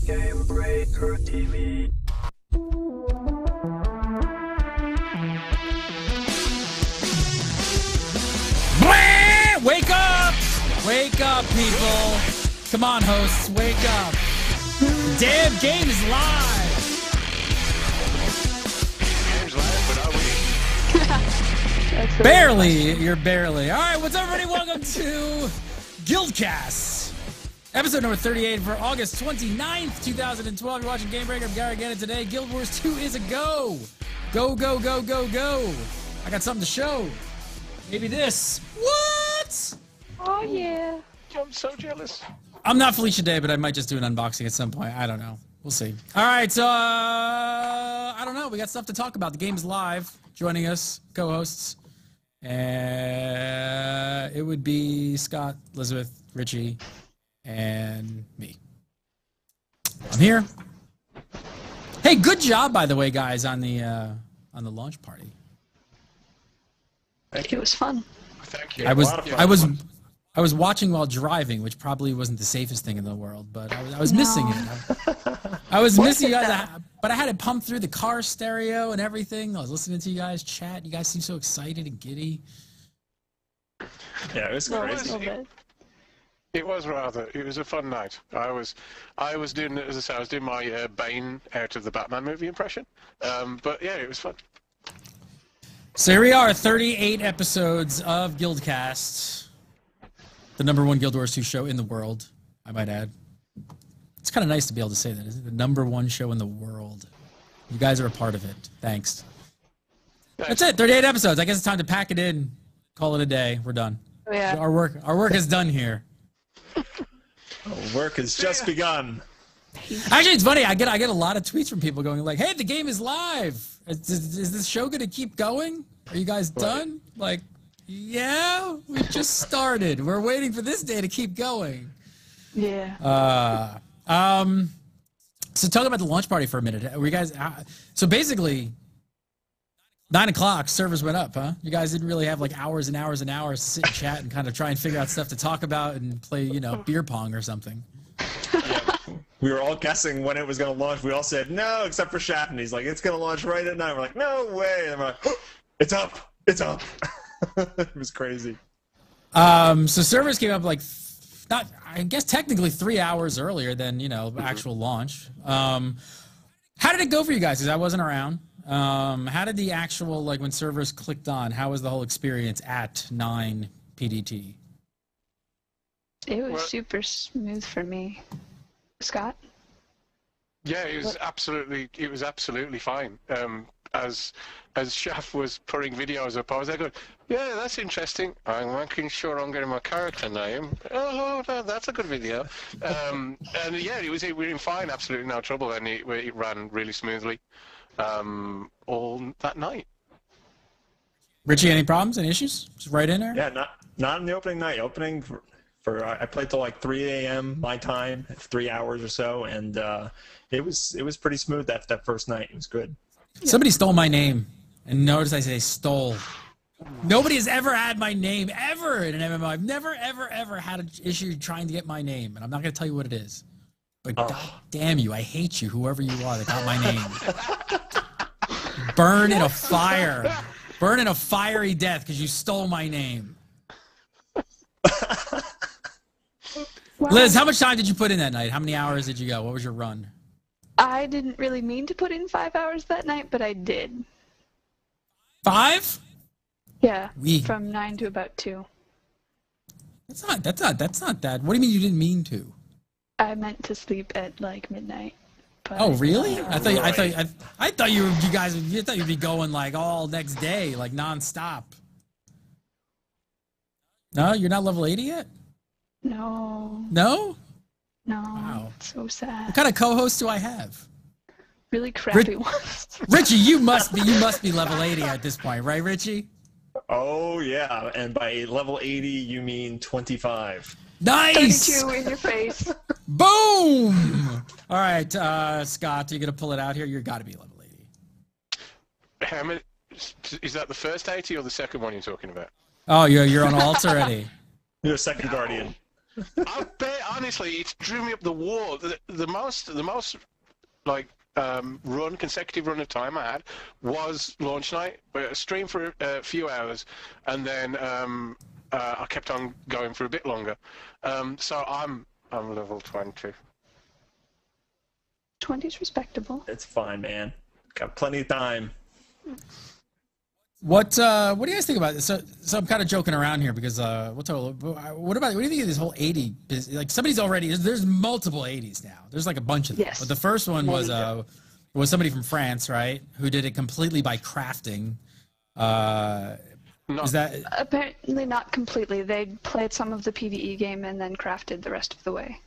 Gamebreaker TV. Blah! Wake up! Wake up, people! Come on, hosts, wake up! The damn game is live! Game's live, but are we? Barely, you're barely. All right, what's up, everybody? Welcome to GuildCast, episode number 38 for August 29th, 2012. You're watching Gamebreaker. I'm Gary again, and today Guild Wars 2 is a go. Go, go, go, go, go. I got something to show. Maybe this. What? Oh, yeah. I'm so jealous. I'm not Felicia Day, but I might just do an unboxing at some point. I don't know. We'll see. All right, so I don't know. We got stuff to talk about. The game's live. Joining us, co-hosts. It would be Scott, Elizabeth, Richie, and me. I'm here. Hey, good job, by the way, guys, on the launch party. It was fun. Thank you. I was watching while driving, which probably wasn't the safest thing in the world, but I was missing it. I was missing you guys, but I had it pumped through the car stereo and everything. I was listening to you guys chat. You guys seem so excited and giddy. Yeah, it was crazy. It was rather. It was a fun night. I was doing, as I say, I was doing my Bane out of the Batman movie impression. But yeah, it was fun. So here we are, 38 episodes of GuildCast, the #1 Guild Wars 2 show in the world, I might add. It's kind of nice to be able to say that, isn't it? The #1 show in the world. You guys are a part of it. Thanks. That's it, 38 episodes. I guess it's time to pack it in, call it a day. We're done. Oh, yeah. Our work is done here. Work has just begun. Actually, it's funny. I get a lot of tweets from people going like, "Hey, the game is live. Is this show going to keep going? Are you guys done?" Like, yeah, we just started. We're waiting for this day to keep going. Yeah. So talk about the launch party for a minute. Were you guys? So basically, 9 o'clock, servers went up, huh? You guys didn't really have like hours and hours and hours to sit and chat and kind of try and figure out stuff to talk about and play, beer pong or something. Yeah. We were all guessing when it was going to launch. We all said no, except for Shafton. He's like, it's going to launch right at 9. We're like, no way. And we're like, oh, it's up. It's up. It was crazy. So servers came up like, I guess technically 3 hours earlier than, actual launch. How did it go for you guys? Because I wasn't around. How did the actual, like when servers clicked on, how was the whole experience at 9 PDT? It was super smooth for me. Scott? Yeah, it was absolutely fine. As Shaf was putting videos up, I was there going, yeah, that's interesting. I'm making sure I'm getting my character name. Oh, no, that's a good video. And yeah, we were in fine, absolutely no trouble, and it ran really smoothly all that night. Richie, any problems, any issues? Just right in there? Yeah, not in the opening night. Opening I played till like 3 a.m. my time, 3 hours or so, and it was pretty smooth that first night. It was good. Somebody stole my name, and notice I say stole. Nobody has ever had my name ever in an MMO. I've never ever had an issue trying to get my name, and I'm not going to tell you what it is. But God damn you, I hate you, whoever you are that got my name. Burn in a fire. Burn in a fiery death because you stole my name. Wow. Liz, how much time did you put in that night? How many hours did you go? What was your run? I didn't really mean to put in 5 hours that night, but I did. 5? Yeah, Oui. from 9 to about 2. That's not that. What do you mean you didn't mean to? I meant to sleep at like midnight. But, Oh, really? I thought you'd be going like all next day, like nonstop. No, you're not level 80 yet? No. No? No. Wow. So sad. What kind of co-host do I have? Really crappy ones. Richie, you must be level 80 at this point, right, Richie? Oh yeah, and by level 80 you mean 25. Nice! 32 in your face. Boom! All right, Scott, you gonna pull it out here? You got to be level 80. How many? Is that the first 80 or the second one you're talking about? Oh, you're on alts already. You're a second guardian. I bet honestly, it's driven me up the wall. The most like consecutive run of time I had was launch night. A stream for a few hours, and then I kept on going for a bit longer. So I'm level 20. 20's respectable. It's fine, man. Got plenty of time. What do you guys think about this? So I'm kind of joking around here because what do you think of this whole 80? Like somebody's already there's multiple 80s now. There's like a bunch of them. Yes. But the first one was somebody from France, right? Who did it completely by crafting. Is that Apparently not completely. They played some of the PvE game and then crafted the rest of the way.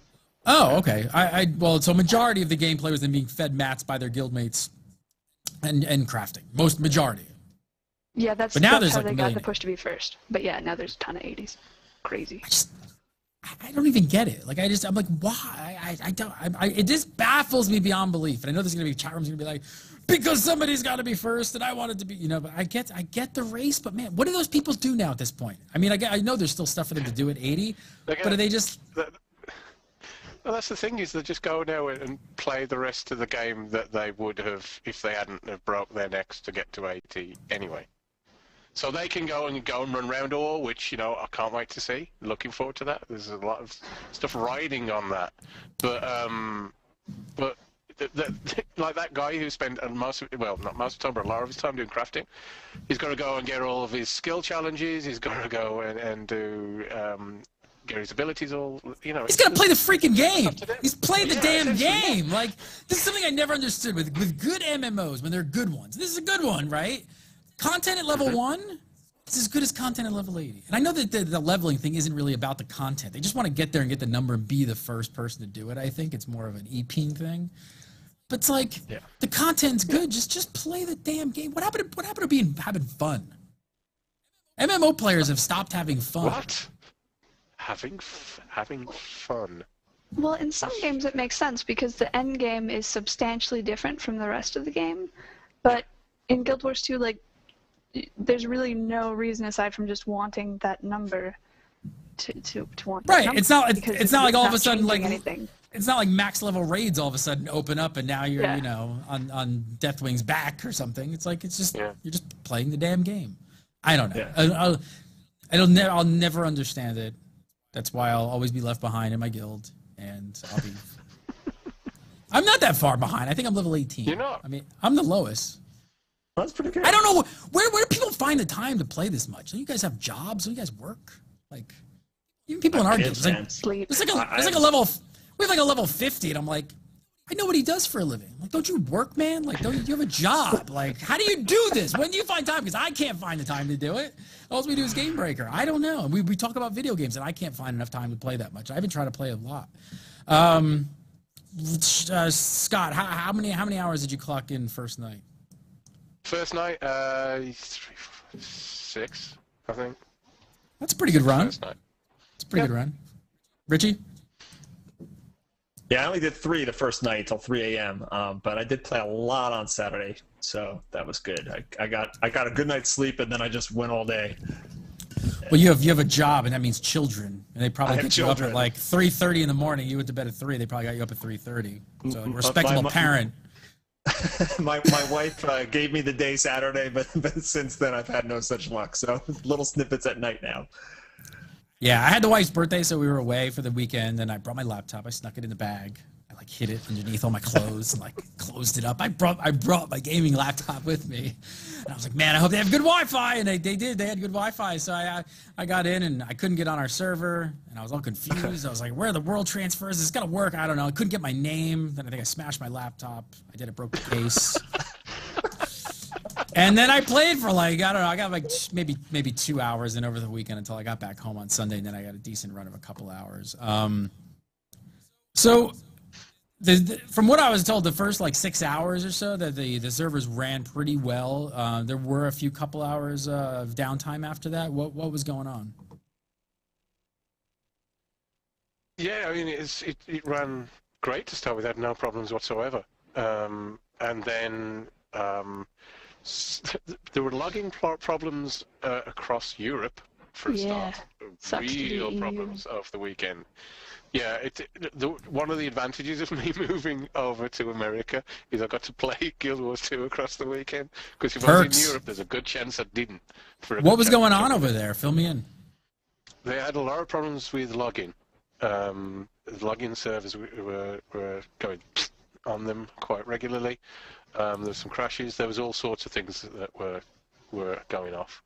Oh, okay. Well, so majority of the gameplay was them being fed mats by their guildmates and crafting. Majority. Yeah, that's now there's how like they a got million. the push to be first. But yeah, now there's a ton of 80s. Crazy. I don't even get it. Like I'm like, why? It just baffles me beyond belief. And I know there's gonna be chat rooms gonna be like, because somebody's got to be first, and I wanted to be, But I get the race, but man, what do those people do now at this point? I mean, I know there's still stuff for them to do at 80, but are they just? Well, that's the thing is they just go now and play the rest of the game that they would have if they hadn't have broke their necks to get to 80 anyway. So they can go and run round all, which I can't wait to see. Looking forward to that. There's a lot of stuff riding on that, but like that guy who spent not most of the time, but a lot of his time doing crafting, he's got to go and get all of his skill challenges. He's got to go and do get his abilities all. He's got to play the freaking game. He's playing the damn game. Like this is something I never understood with good MMOs when they're good ones. This is a good one, right? Content at level 1 is as good as content at level 80. And I know that the leveling thing isn't really about the content. They just want to get there and get the number and be the first person to do it. I think it's more of an EPing thing. But it's like the content's good. Just play the damn game. What happened to having fun? MMO players have stopped having fun. What? Having fun. Well, in some games it makes sense because the end game is substantially different from the rest of the game. But in Guild Wars 2, like, there's really no reason aside from just wanting that number to want that number. It's not like all of a sudden like anything. It's not like max level raids all of a sudden open up and now you're on Deathwing's back or something. It's like you're just playing the damn game. I don't know. Yeah. I'll never understand it. That's why I'll always be left behind in my guild, and I'll be. I'm not that far behind. I think I'm level 18. You're not. I mean, I'm the lowest. That's pretty good. I don't know where do people find the time to play this much? Don't you guys have jobs? Don't you guys work? Like, even people in our guild, Sleep. It's like a level. We have like a level 50, and I'm like, I know what he does for a living. Like, don't you work, man? Like, don't you have a job? Like, how do you do this? When do you find time? Because I can't find the time to do it. All we do is Gamebreaker. I don't know. We talk about video games, and I can't find enough time to play that much. I've been trying to play a lot. Scott, how many hours did you clock in first night? First night, 6, I think. That's a pretty good run. First night. It's a pretty good run. Richie? Yeah, I only did 3 the first night till 3 a.m. But I did play a lot on Saturday, so that was good. I got a good night's sleep, and then I just went all day. Well, you have a job, and that means children, and they probably get you up children. at like 3:30 in the morning. You went to bed at 3. They probably got you up at 3:30. So, like, respectable parent. My wife gave me the day Saturday, but since then I've had no such luck. So little snippets at night now. Yeah, I had the wife's birthday, so we were away for the weekend, and I brought my laptop. I snuck it in the bag. I like hid it underneath all my clothes and like closed it up. I brought my gaming laptop with me, and I was like, man, I hope they have good Wi-Fi, and they did. They had good Wi-Fi, so I got in, and I couldn't get on our server, and I was all confused. I was like, where are the world transfers? It's gotta work. I don't know. I couldn't get my name. Then I think I smashed my laptop. I broke the case. And then I played for like, I don't know, I got like maybe 2 hours in over the weekend until I got back home on Sunday, and then I got a decent run of a couple hours. So from what I was told, the first like 6 hours or so that the servers ran pretty well. There were a few couple hours of downtime after that. What was going on? Yeah, I mean, it ran great to start with. Had no problems whatsoever. And then there were logging problems across Europe for a Yeah. start. Sucks to be Real EU. problems over the weekend. Yeah, one of the advantages of me moving over to America is I got to play Guild Wars 2 across the weekend. Because if I was in Perks. Europe, there's a good chance I didn't. What was going on over there? Fill me in. They had a lot of problems with login. The login servers were going on them quite regularly. There were some crashes. There was all sorts of things that were going off.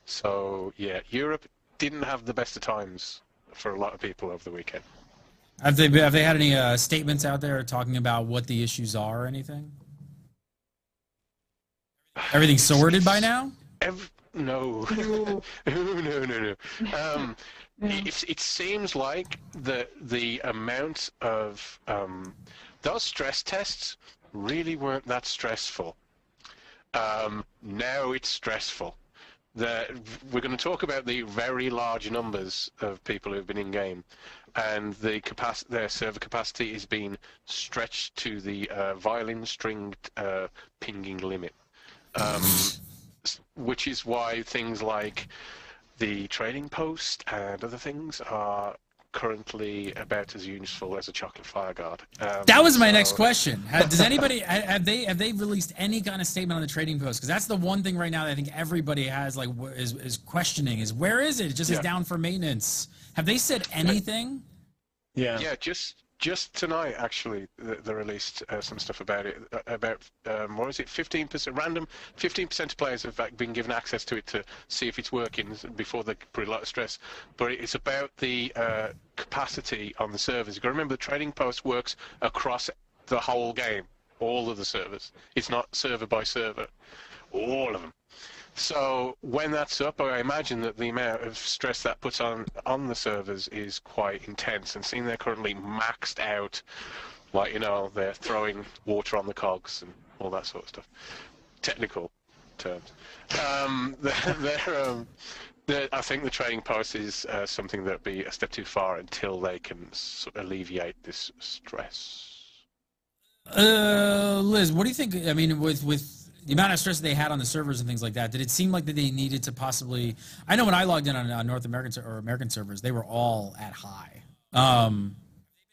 So yeah, Europe didn't have the best of times for a lot of people over the weekend. Have they had any statements out there talking about what the issues are or anything? Everything sorted by now? No. No. It seems like the amount of those stress tests really weren't that stressful. Now it's stressful. We're going to talk about the very large numbers of people who've been in game, and their server capacity is being stretched to the violin stringed pinging limit, which is why things like the trading post and other things are currently about as useful as a chocolate fire guard. That was my next question. Does anybody have they released any kind of statement on the trading post? Because that's the one thing right now that I think everybody has like is questioning is where is it? It just is down for maintenance. Have they said anything? Yeah. Yeah, just tonight actually they released some stuff about it. About what was it? 15% random. 15% of players have been given access to it to see if it's working before they put a lot of stress. But it's about the capacity on the servers. You got to remember the trading post works across the whole game, all of the servers. It's not server by server, all of them. So when that's up, I imagine that the amount of stress that puts on the servers is quite intense. And seeing they're currently maxed out, like, you know, they're throwing water on the cogs and all that sort of stuff. Technical terms. I think the trading post is something that would be a step too far until they can sort of alleviate this stress. Liz, what do you think? I mean, with the amount of stress they had on the servers and things like that, did it seem like that they needed to possibly? I know when I logged in on North American or American servers, they were all at high.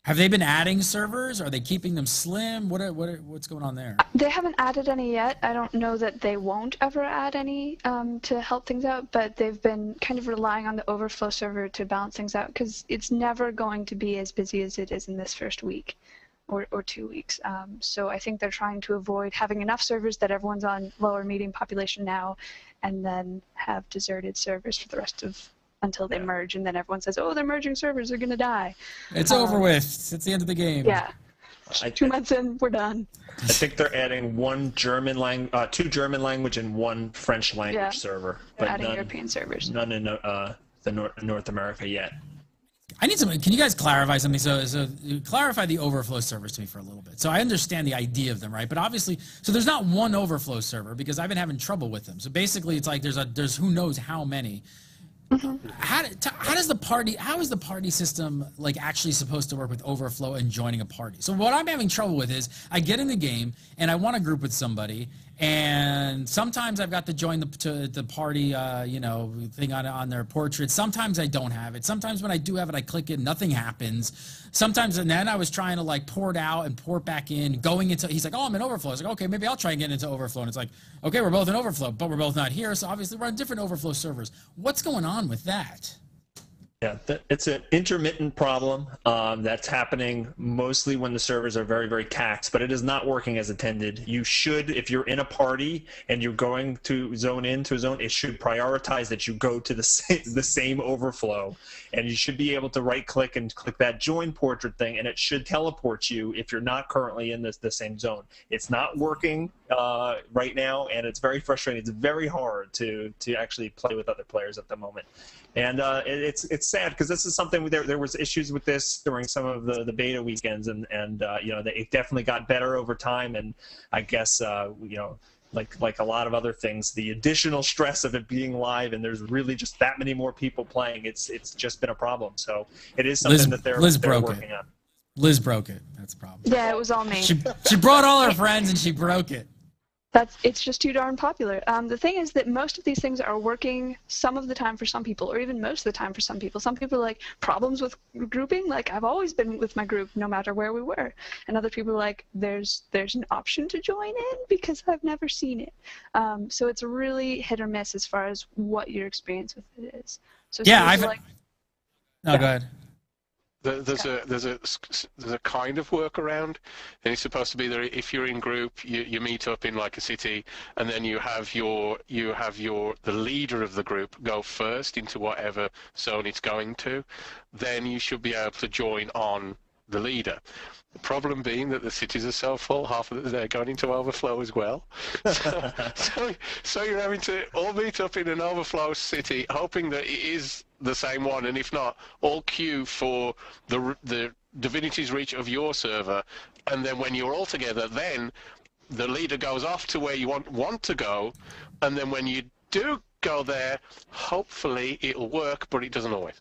Have they been adding servers? Are they keeping them slim? What's going on there? They haven't added any yet. I don't know that they won't ever add any to help things out, but they've been kind of relying on the overflow server to balance things out because it's never going to be as busy as it is in this first week. Or 2 weeks. So I think they're trying to avoid having enough servers that everyone's on lower medium population now, and then have deserted servers for the rest of until they merge, and then everyone says, "Oh, they're merging servers, they're gonna die." It's over with. It's the end of the game. Yeah. 2 months in, we're done. I think they're adding two German language and one French language server, but adding European servers. None in North America yet. I need something. Can you guys clarify something? So clarify the overflow servers to me for a little bit. So I understand the idea of them, right? But obviously, so there's not one overflow server because I've been having trouble with them. So basically, it's like there's who knows how many. Mm-hmm. How is the party system like actually supposed to work with overflow and joining a party? So what I'm having trouble with is I get in the game and I want to group with somebody, and sometimes I've got to join the party thing on their portrait. Sometimes I don't have it. Sometimes when I do have it, I click it, nothing happens. Sometimes, and then I was trying to like pour it out and pour it back in, going into. He's like, "Oh, I'm in overflow." I was like, "Okay, maybe I'll try and get into overflow." And it's like, "Okay, we're both in overflow, but we're both not here, so obviously we're on different overflow servers." What's going on with that? Yeah, it's an intermittent problem that's happening mostly when the servers are very, very taxed, but it is not working as intended. You should, if you're in a party and you're going to zone into a zone, it should prioritize that you go to the same overflow, and you should be able to right-click and click that join portrait thing, and it should teleport you if you're not currently in the same zone. It's not working right now, and it's very frustrating. It's very hard to actually play with other players at the moment. And it's sad because this is something there was issues with this during some of the beta weekends, and it definitely got better over time. And I guess like a lot of other things, the additional stress of it being live and there's really just that many more people playing, it's just been a problem. So it is something that they're working on. Liz broke it. That's a problem. Yeah, it was all me. She brought all her friends and she broke it. It's just too darn popular. The thing is that most of these things are working some of the time for some people, or even most of the time for some people. Some people are like, problems with grouping, like I've always been with my group no matter where we were. And other people are like, there's an option to join in because I've never seen it. So it's really hit or miss as far as what your experience with it is. So Yeah, I've. like, No, go ahead. There's a kind of workaround, and it's supposed to be that if you're in group, you meet up in like a city, and then you have the leader of the group go first into whatever zone it's going to, then you should be able to join on the leader. The problem being that the cities are so full, half of they're going into overflow as well. So you're having to all meet up in an overflow city, hoping that it is the same one, and if not, all queue for the Divinity's Reach of your server, and then when you're all together, then the leader goes off to where you want to go, and then when you do go there, hopefully it'll work, but it doesn't always.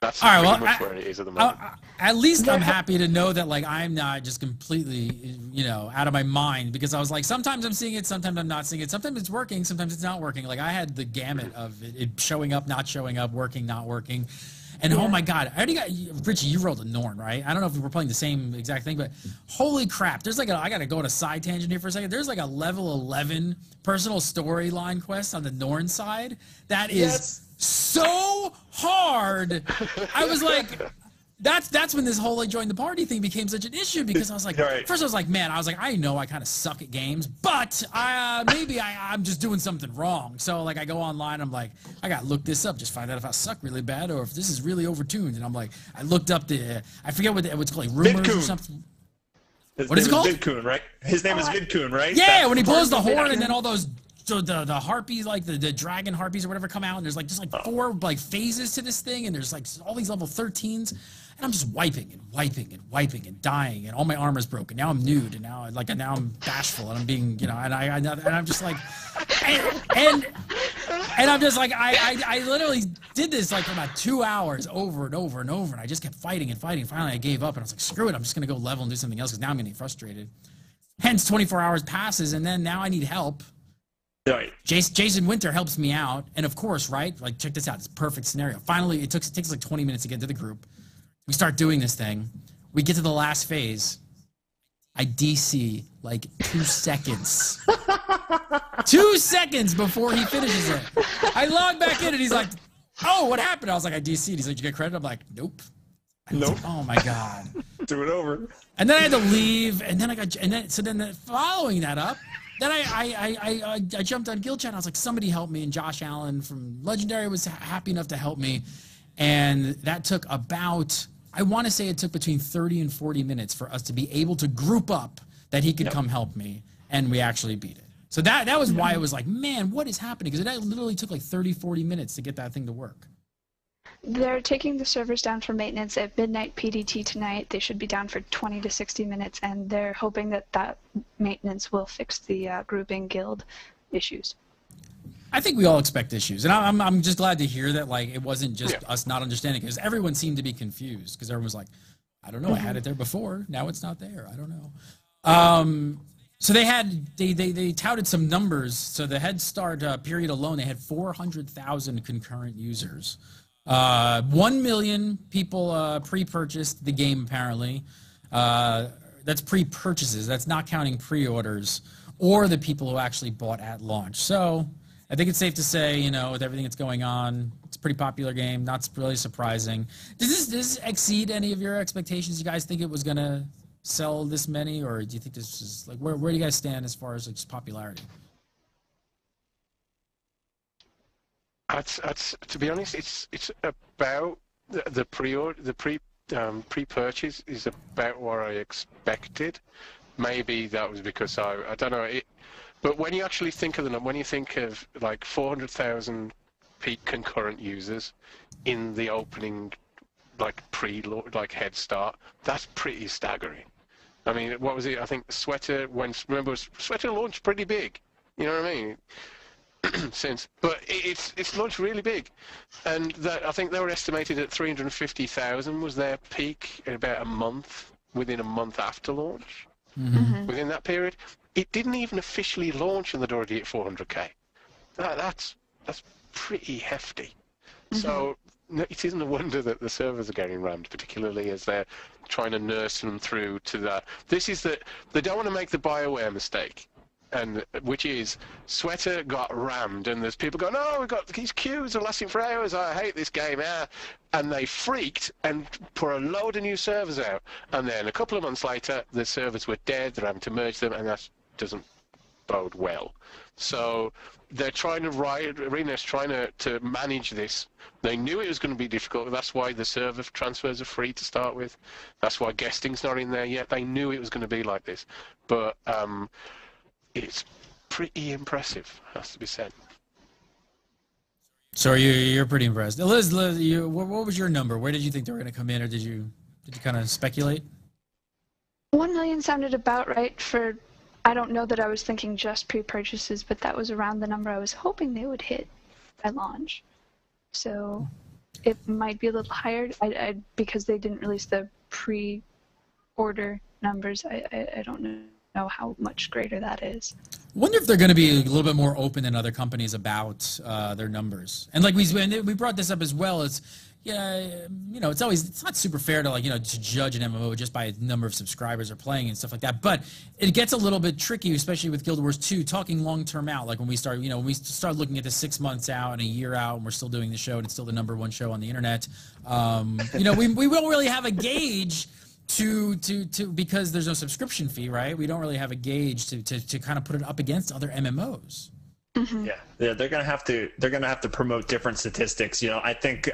That's pretty much where it is at the moment. At least I'm happy to know that like I'm not just completely, out of my mind, because I was like, sometimes I'm seeing it, sometimes I'm not seeing it, sometimes it's working, sometimes it's not working. Like I had the gamut of it showing up, not showing up, working, not working. And oh my God, I already got Richie. You rolled a Norn, right? I don't know if we were playing the same exact thing, but holy crap! There's like I got to go on a side tangent here for a second. There's like a level 11 personal storyline quest on the Norn side that is so hard. I was like, that's when this whole like join the party thing became such an issue, because I was like, first I was like, man, I know I kind of suck at games, but maybe I'm just doing something wrong. So like I go online, I'm like, I got to look this up, just find out if I suck really bad or if this is really overtuned. And I'm like, I looked up I forget what's called, like rumors or something. What is it called? Vidcoon, right? His name is Vidcoon, right? Yeah, when he blows the horn and then all those the harpies, like the dragon harpies or whatever, come out, and there's like just like 4 like phases to this thing, and there's like all these level 13s, and I'm just wiping and dying, and all my armor's broken. Now I'm nude, and now I'm bashful, and I'm being and I'm just like, and I'm just like I literally did this like for about 2 hours over and over and over, and I just kept fighting and fighting. Finally, I gave up, and I was like, screw it, I'm just gonna go level and do something else because now I'm getting frustrated. Hence, 24 hours passes, and then now I need help. Right. Jason Winter helps me out, and of course, right? Like, check this out. It's a perfect scenario. Finally, it takes like 20 minutes to get into the group. We start doing this thing. We get to the last phase. I DC like 2 seconds. 2 seconds before he finishes it. I log back in, and he's like, "Oh, what happened?" I was like, "I DC'd." He's like, "Did you get credit?" I'm like, "Nope." Nope. Oh my God. Do it over. And then I had to leave, and then following that up. Then I jumped on Guild Chat, and I was like, somebody help me, and Josh Allen from Legendary was happy enough to help me, and that took about, I want to say it took between 30 and 40 minutes for us to be able to group up that he could come help me, and we actually beat it. So that was why I was like, man, what is happening? Because it literally took like 30, 40 minutes to get that thing to work. They're taking the servers down for maintenance at midnight PDT tonight. They should be down for 20 to 60 minutes, and they're hoping that maintenance will fix the grouping guild issues. I think we all expect issues, and I'm just glad to hear that like it wasn't just us not understanding, because everyone seemed to be confused, because everyone was like, I don't know, I had it there before, now it's not there, I don't know. So they touted some numbers. So the Head Start period alone, they had 400,000 concurrent users. 1 million people pre-purchased the game, apparently. That's pre-purchases. That's not counting pre-orders or the people who actually bought at launch. So I think it's safe to say, with everything that's going on, it's a pretty popular game. Not really surprising. Does this exceed any of your expectations? You guys think it was going to sell this many, or do you think this is like, where do you guys stand as far as like, just popularity? To be honest, it's about the pre-purchase is about what I expected. Maybe that was because I don't know it, but when you actually think of when you think of like 400,000 peak concurrent users in the opening like Head Start, that's pretty staggering. I mean, what was it? I think Sweater Sweater launched pretty big. You know what I mean? But it's launched really big, and I think they were estimated at 350,000 was their peak in about within a month after launch. within that period. It didn't even officially launch and they'd already hit 400k. That's pretty hefty. So it isn't a wonder that the servers are getting rammed, particularly as they're trying to nurse them through to that. This is that they don't want to make the BioWare mistake, and which is Sweater got rammed, and there's people going, "Oh, we've got these queues are lasting for hours. I hate this game." And they freaked and put a load of new servers out, and then a couple of months later, the servers were dead. They're having to merge them, and that doesn't bode well. So they're trying to Arena's trying to manage this. They knew it was going to be difficult. That's why the server transfers are free to start with. That's why guesting's not in there yet. They knew it was going to be like this. But it's pretty impressive, has to be said. So you're pretty impressed. Liz, what was your number? Where did you think they were going to come in, or did you kind of speculate? 1 million sounded about right for. I don't know that I was thinking just pre-purchases, but that was around the number I was hoping they would hit by launch. So it might be a little higher because they didn't release the pre-order numbers. I don't know how much greater that is. I wonder if they're going to be a little bit more open than other companies about their numbers. And like we brought this up as well. It's not super fair to to judge an MMO just by the number of subscribers or playing and stuff like that. But it gets a little bit tricky, especially with Guild Wars 2, talking long term out. Like when we start looking at this 6 months out and a year out, and we're still doing the show, and it's still the #1 show on the internet. We won't really have a gauge to because there's no subscription fee, right? We don't really have a gauge to kind of put it up against other MMOs. Yeah, they're gonna have to promote different statistics. I think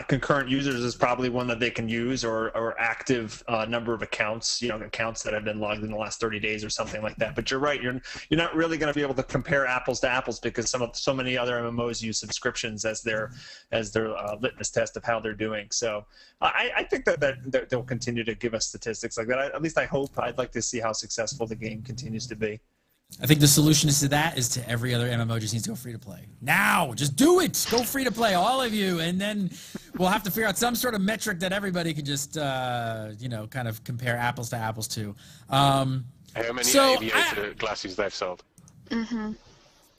concurrent users is probably one that they can use, or active number of accounts. Accounts that have been logged in the last 30 days or something like that. But you're right, you're not really going to be able to compare apples to apples because so many other MMOs use subscriptions as their litmus test of how they're doing. So I think that they'll continue to give us statistics like that. At least I hope. I'd like to see how successful the game continues to be. I think the solution to that is to every other MMO just needs to go free to play. Now, just do it. Go free to play, all of you, and then we'll have to figure out some sort of metric that everybody can just, kind of compare apples to apples to. How many aviator glasses they've sold?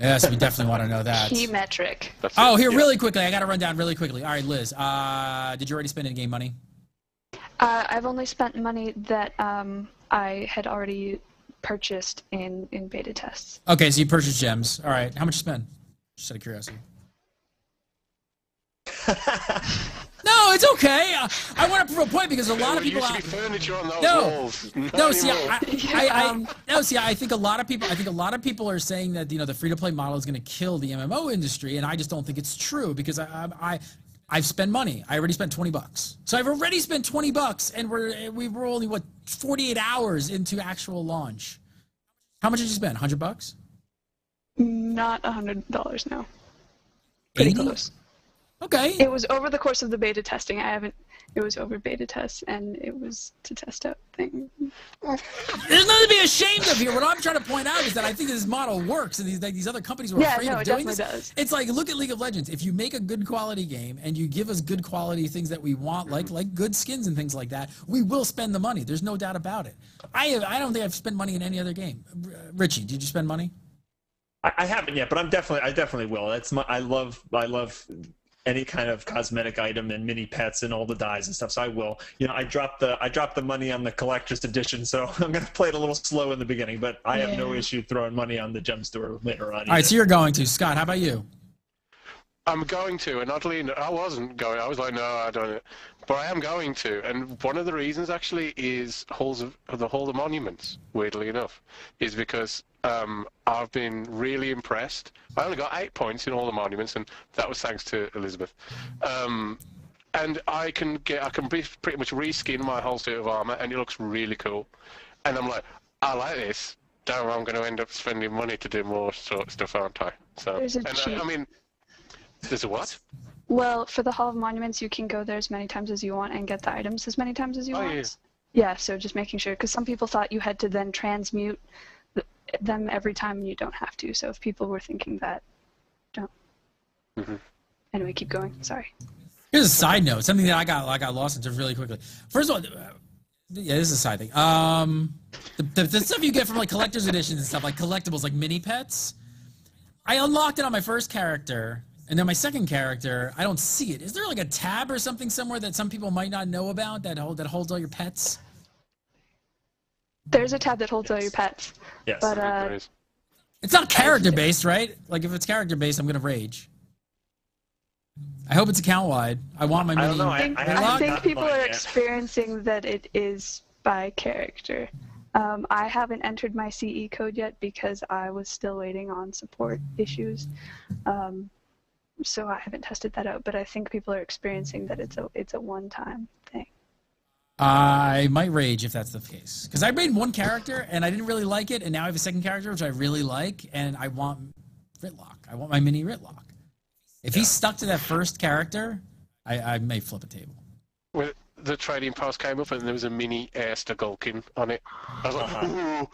Yes, we definitely want to know that. Key metric. Really quickly, I got to run down really quickly. All right, Liz, did you already spend in-game money? I've only spent money that I had already purchased in beta tests. Okay, so you purchased gems. All right, how much you spend? Just out of curiosity. No, it's okay. I want to prove a point because a lot of people. There used to be furniture on those walls. I think a lot of people are saying that the free-to-play model is going to kill the MMO industry, and I just don't think it's true because I've spent money. I already spent $20. So I've already spent $20, and we're only 48 hours into actual launch. How much did you spend? $100? Not $100, no. 80? Close. Okay. It was over the course of the beta testing. It was over beta tests, and it was to test out things. There's nothing to be ashamed of here. What I'm trying to point out is that I think this model works, and these other companies were afraid of doing this. Does. It's like, look at League of Legends. If you make a good quality game and you give us good quality things that we want, like good skins and things like that, we will spend the money. There's no doubt about it. I don't think I've spent money in any other game. Richie, did you spend money? I haven't yet, but I definitely will. I love any kind of cosmetic item and mini pets and all the dyes and stuff. So I will. I dropped the money on the collector's edition, so I'm gonna play it a little slow in the beginning. But I have no issue throwing money on the gem store later on. All right, so you're going to. Scott, how about you? I'm going to, and oddly, I wasn't going. I was like, no, I don't. But I am going to, and one of the reasons actually is the Hall of Monuments. Weirdly enough, is because I've been really impressed. I only got 8 points in all the monuments, and that was thanks to Elizabeth. And I can pretty much reskin my whole suit of armor, and it looks really cool. And I'm like, I like this. Damn, I'm going to end up spending money to do more sort of stuff, aren't I? So, there's a cheat. There's a what? Well, for the Hall of Monuments, you can go there as many times as you want and get the items as many times as you want. Yeah. Yeah, so just making sure, because some people thought you had to then transmute them every time, and you don't have to. So if people were thinking that, don't. Anyway, keep going. Sorry. Here's a side note, something that I got lost into really quickly. First of all, Yeah, this is a side thing. The stuff you get from like collector's editions and stuff, like collectibles, like mini pets. I unlocked it on my first character, and then my second character, I don't see it. Is there like a tab or something somewhere that some people might not know about that holds all your pets? There's a tab that holds all your pets. Yes. But There is. It's not character based, right? Like if it's character based, I'm gonna rage. I hope it's account wide. I want my mini. I don't know. I haven't think gotten people mine are yet. experiencing that it is by character. I haven't entered my CE code yet because I was still waiting on support issues. So I haven't tested that out, but I think people are experiencing that it's a one-time thing. I might rage if that's the case. Because I made one character and I didn't really like it, and now I have a second character which I really like, and I want Ritlock. I want my mini Ritlock. If he's stuck to that first character, I may flip a table. Well, the trading post came up and there was a mini Airster Gulkin on it. I was like, ooh.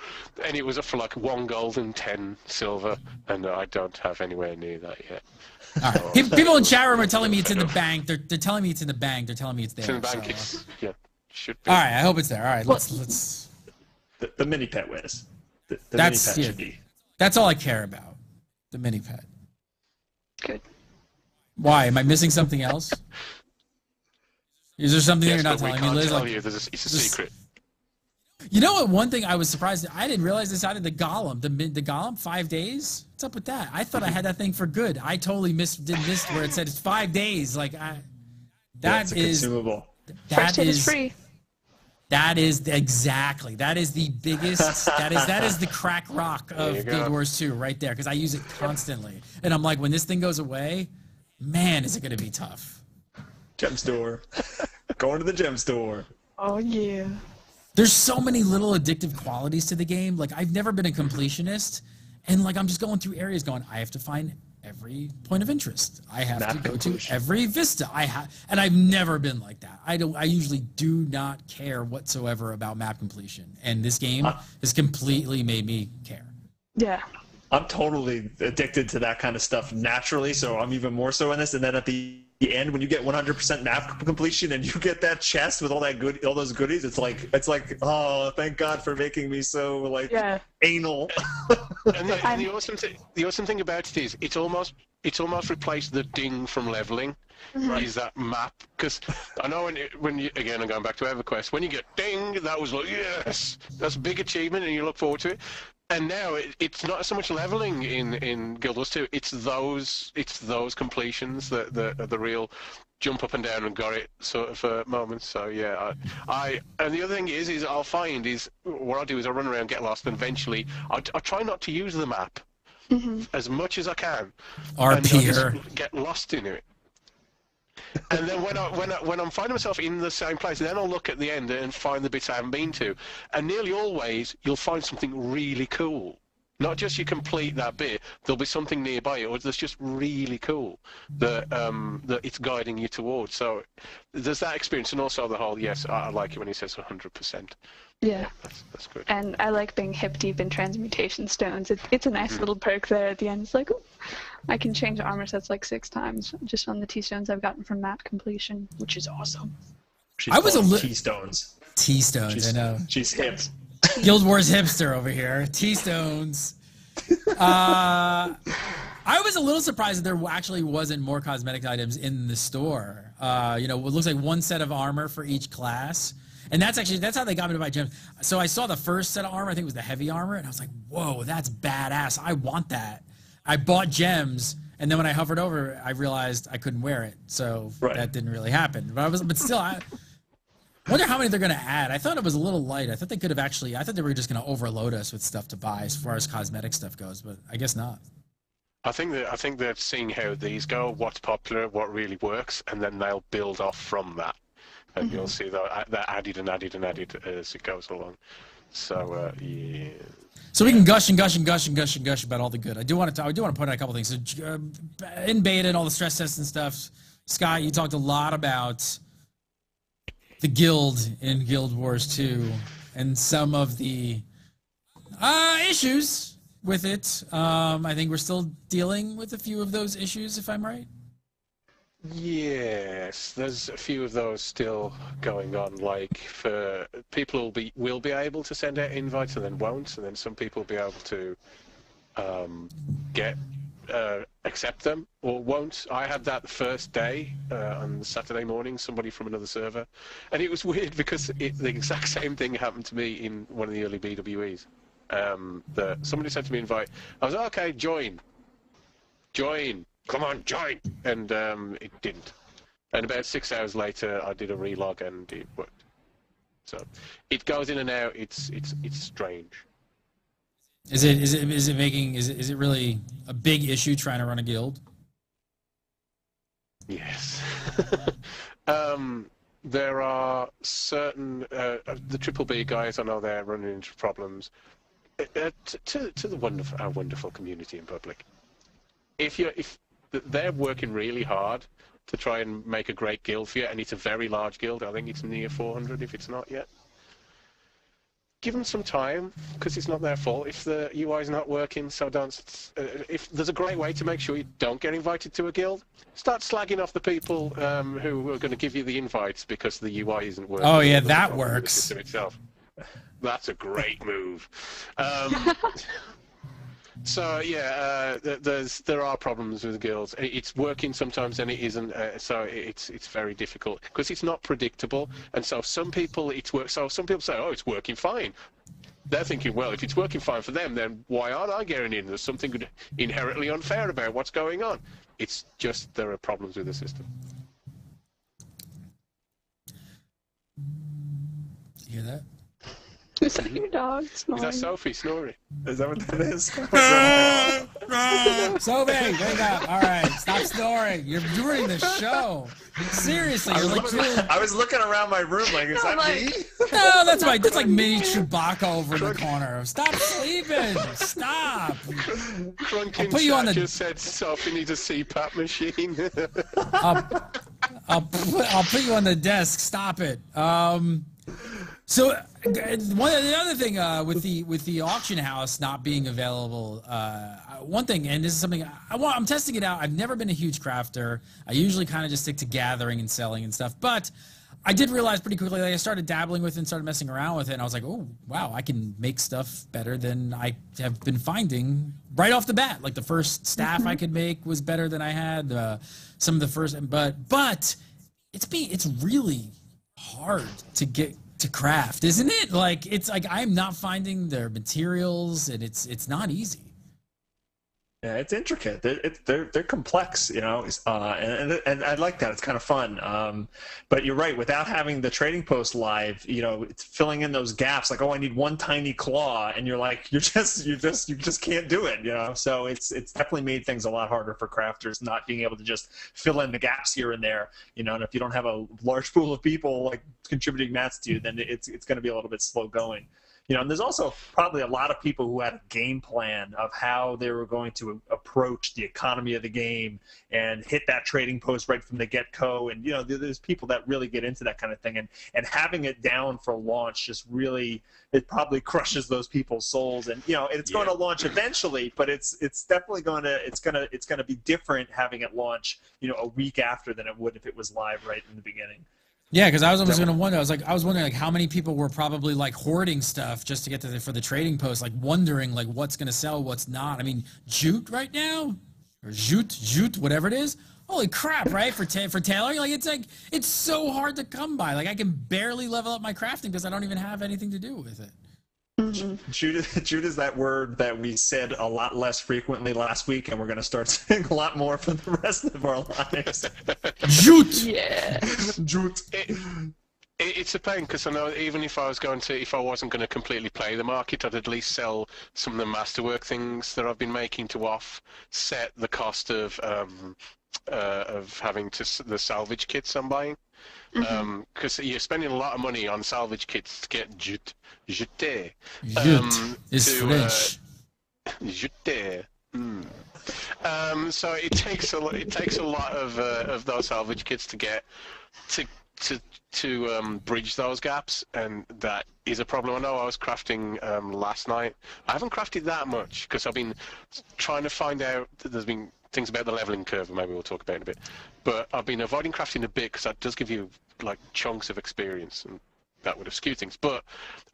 And it was for like 1 gold and 10 silver, and I don't have anywhere near that yet. All right. People in chat room are telling me it's in the bank. They're telling me it's in the bank. They're telling me it's there. It's in the bank. So, It's, yeah, should be. all right, I hope it's there. All right, let's. The mini pet whiz. The mini That's pet yeah, should be. that's all I care about. The mini pet. Good. Why? Am I missing something else? Is there something Yes, you're not but we telling me, can't Liz? tell Like, you. It's a this- secret. you know what? One thing I was surprised I didn't realize this out of the Golem. The Golem, 5 days. What's up with that? I thought I had that thing for good. I totally missed where it said it's 5 days. Like That's a consumable. First hit is free. That is exactly. That is the biggest. that is the crack rock of you go. Guild Wars 2 right there, because I use it constantly, and I'm like, when this thing goes away, man, is it going to be tough. Gem store. Going to the gem store. Oh yeah. There's so many little addictive qualities to the game. Like, I've never been a completionist, and like I'm just going through areas going, I have to find every point of interest. I have to go to every vista. And I've never been like that. I usually do not care whatsoever about map completion, and this game has completely made me care. Yeah. I'm totally addicted to that kind of stuff naturally, so I'm even more so in this. And then at the end, when you get 100% map completion and you get that chest with all those goodies, it's like, oh, thank God for making me so anal. And the awesome thing about it is it's almost replaced the ding from leveling. Is that map? Because I know when you again, I'm going back to EverQuest, when you get ding, that was like, yes, that's a big achievement, and you look forward to it. And now it's not so much leveling in Guild Wars 2. It's those completions that are the real jump up and down and got it sort of moments. So yeah, and the other thing is I'll find is what I do is I run around, get lost, and eventually I try not to use the map as much as I can. And I just get lost in it. And then when I'm finding myself in the same place, then I'll look at the end and find the bits I haven't been to. And nearly always, you'll find something really cool. Not just you complete that bit, there'll be something nearby it, or that's just really cool that it's guiding you towards. So there's that experience, and also the whole, yes, I like it when he says 100%. Yeah. That's good. And I like being hip deep in transmutation stones. It's a nice little perk there at the end. It's like, ooh, I can change armor sets like 6 times just on the T-stones I've gotten from map completion, which is awesome. She's I was a T-stones. T-stones, I know. She's hip. Guild Wars hipster over here. T-stones. I was a little surprised that there actually wasn't more cosmetic items in the store. It looks like 1 set of armor for each class. And that's how they got me to buy gems. So I saw the first set of armor, I think it was the heavy armor, and I was like, whoa, that's badass. I want that. I bought gems, and then when I hovered over, I realized I couldn't wear it. So that didn't really happen. But still, I wonder how many they're going to add. I thought it was a little light. I thought they were just going to overload us with stuff to buy as far as cosmetic stuff goes, but I guess not. I think they're seeing how these go, what's popular, what really works, and then they'll build off from that. And you'll see that added and added and added as it goes along. So yeah. So we can gush and gush and gush and gush and gush about all the good. I do want to point out a couple things. So in beta and all the stress tests and stuff, Scott, you talked a lot about the guild in Guild Wars 2 and some of the issues with it. I think we're still dealing with a few of those issues, if I'm right. Yes, there's a few of those still going on. Like for people will be able to send out invites and then won't, and then some people will be able to get accept them or won't. I had that the first day on Saturday morning. Somebody from another server, and it was weird because the exact same thing happened to me in one of the early BWEs. That somebody sent me an invite. I was like, okay, join. Come on, join! And it didn't. And about 6 hours later, I did a relog and it worked. So it goes in and out. It's strange. Is it really a big issue trying to run a guild? Yes. There are certain the Triple B guys. I know they're running into problems. To our wonderful community in public. If they're working really hard to try and make a great guild for you, and it's a very large guild. I think it's near 400 if it's not yet. Give them some time, because it's not their fault if the UI is not working. So don't. If there's a great way to make sure you don't get invited to a guild, start slagging off the people who are going to give you the invites because the UI isn't working. Oh yeah, that works. The system itself. That's a great move. So yeah, there are problems with guilds. It's working sometimes and it isn't. So it's very difficult because it's not predictable. And so some people some people say, oh, it's working fine. They're thinking, well, if it's working fine for them, then why aren't I getting in? There's something inherently unfair about what's going on. It's just there are problems with the system. You hear that? Is that your dog snoring? Is that Sophie snoring? Is that what that is? Sophie, wake up. All right, stop snoring. You're ruining the show. Seriously, you're like I was looking around my room like, is that me? No, that's like mini Chewbacca over in the corner. Stop sleeping. Stop. Crunkin put you on the- just said Sophie needs a CPAP machine. I'll put you on the desk. Stop it. So the other thing with the auction house not being available, one thing, and this is something I'm testing it out. I've never been a huge crafter. I usually kind of just stick to gathering and selling and stuff. But I did realize pretty quickly, like I started dabbling with it and started messing around with it, and I was like, oh wow, I can make stuff better than I have been finding right off the bat. Like the first staff I could make was better than I had. Some of the first, but it's really hard to get to craft, isn't it? Like it's like I'm not finding their materials, and it's not easy. Yeah, it's intricate. They're complex, you know, and I like that. It's kind of fun. But you're right. Without having the trading post live, you know, it's filling in those gaps. Like, oh, I need one tiny claw, and you're like, you just can't do it, you know. So it's definitely made things a lot harder for crafters, not being able to just fill in the gaps here and there, you know. And if you don't have a large pool of people like contributing mats to you, then it's going to be a little bit slow going. You know, and there's also probably a lot of people who had a game plan of how they were going to approach the economy of the game and hit that trading post right from the get-go. And, you know, there's people that really get into that kind of thing. And having it down for launch just really, it probably crushes those people's souls. And, you know, it's going to launch eventually, but it's definitely going to be different having it launch, you know, a week after than it would if it was live right in the beginning. Yeah, because I was almost gonna wonder. I was wondering like how many people were probably like hoarding stuff just to get to for the trading post, like wondering like what's gonna sell, what's not. I mean, jute right now, or jute, whatever it is. Holy crap, right? For tailoring, like it's so hard to come by. Like I can barely level up my crafting because I don't even have anything to do with it. Jute is that word that we said a lot less frequently last week, and we're going to start saying a lot more for the rest of our lives. Jute! Yeah. Jute. It's a pain because I know even if I wasn't going to completely play the market, I'd at least sell some of the masterwork things that I've been making to offset the cost of having the salvage kits I'm buying. Because you're spending a lot of money on salvage kits to get jute. Jute is French. Jute. So it takes a lot of those salvage kits to get to bridge those gaps, and that is a problem. I know I was crafting last night. I haven't crafted that much because I've been trying to find out. There's been things about the leveling curve, maybe we'll talk about in a bit. but I've been avoiding crafting a bit because that does give you like chunks of experience, and that would have skewed things. But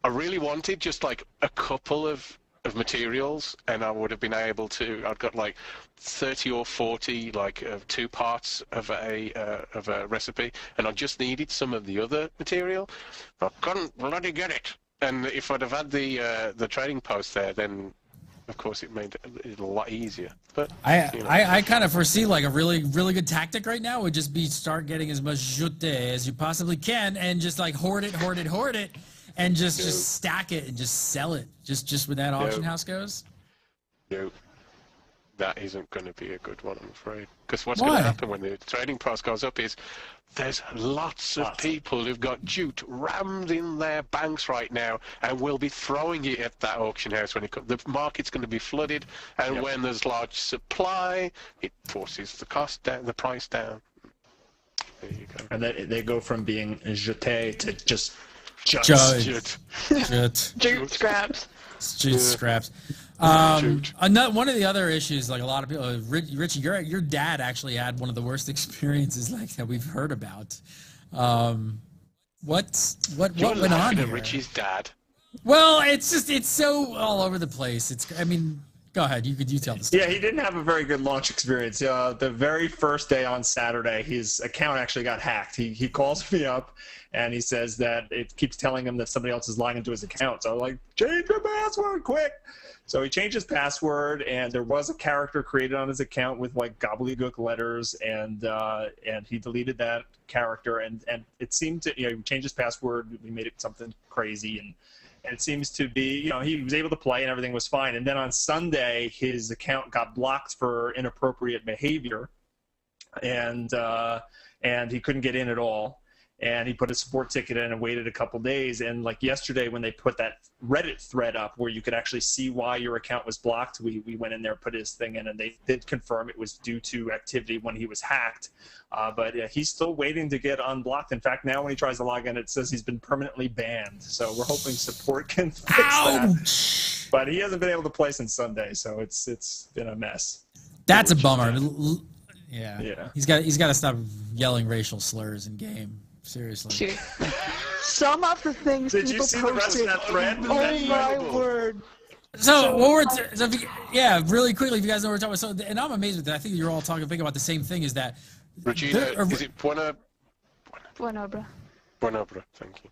I really wanted just like a couple of materials, and I would have been able to. I'd got like 30 or 40 like 2 parts of a recipe, and I just needed some of the other material. I couldn't bloody get it. And if I'd have had the trading post there, then of course it made it a lot easier. But I kind of foresee like a really good tactic right now would just be start getting as much jute as you possibly can, and just like hoard it, and just stack it and just sell it. Just when that auction house goes. No, that isn't going to be a good one, I'm afraid. Because what's going to happen when the trading price goes up is there's lots of people who've got jute rammed in their banks right now, and will be throwing it at that auction house when it comes. The market's going to be flooded, and when there's large supply, it forces the cost down, the price down. There you go. And they go from being jeté to just Jute. Jute scraps. Jute scraps. One of the other issues, like a lot of people, Richie, your dad actually had one of the worst experiences like that we've heard about. What went on here? Richie's dad. Well, it's so all over the place. I mean, go ahead. You tell the story. Yeah, he didn't have a very good launch experience. The very first day on Saturday, his account actually got hacked. He calls me up, and he says that it keeps telling him that somebody else is logging into his account. So I'm like, change your password, quick! So he changed his password, and there was a character created on his account with like gobbledygook letters, and he deleted that character, and it seemed to, he changed his password. We made it something crazy, and it seems to be, he was able to play and everything was fine. And then on Sunday, his account got blocked for inappropriate behavior, and he couldn't get in at all. And he put a support ticket in and waited a couple days. And like yesterday, when they put that Reddit thread up where you could actually see why your account was blocked, we went in there, put his thing in, and they did confirm it was due to activity when he was hacked. But he's still waiting to get unblocked. In fact, now when he tries to log in, it says he's been permanently banned. So we're hoping support can fix that. But he hasn't been able to play since Sunday, so it's been a mess. That's a bummer. Yeah. He's got to stop yelling racial slurs in game. Seriously. Some of the things Did people you see the rest of that thread? Oh my word. So really quickly, if you guys know what we're talking about. And I'm amazed with that. I think you're all thinking about the same thing. Is that Regina? Is it Buenobra? Buenobra. Thank you.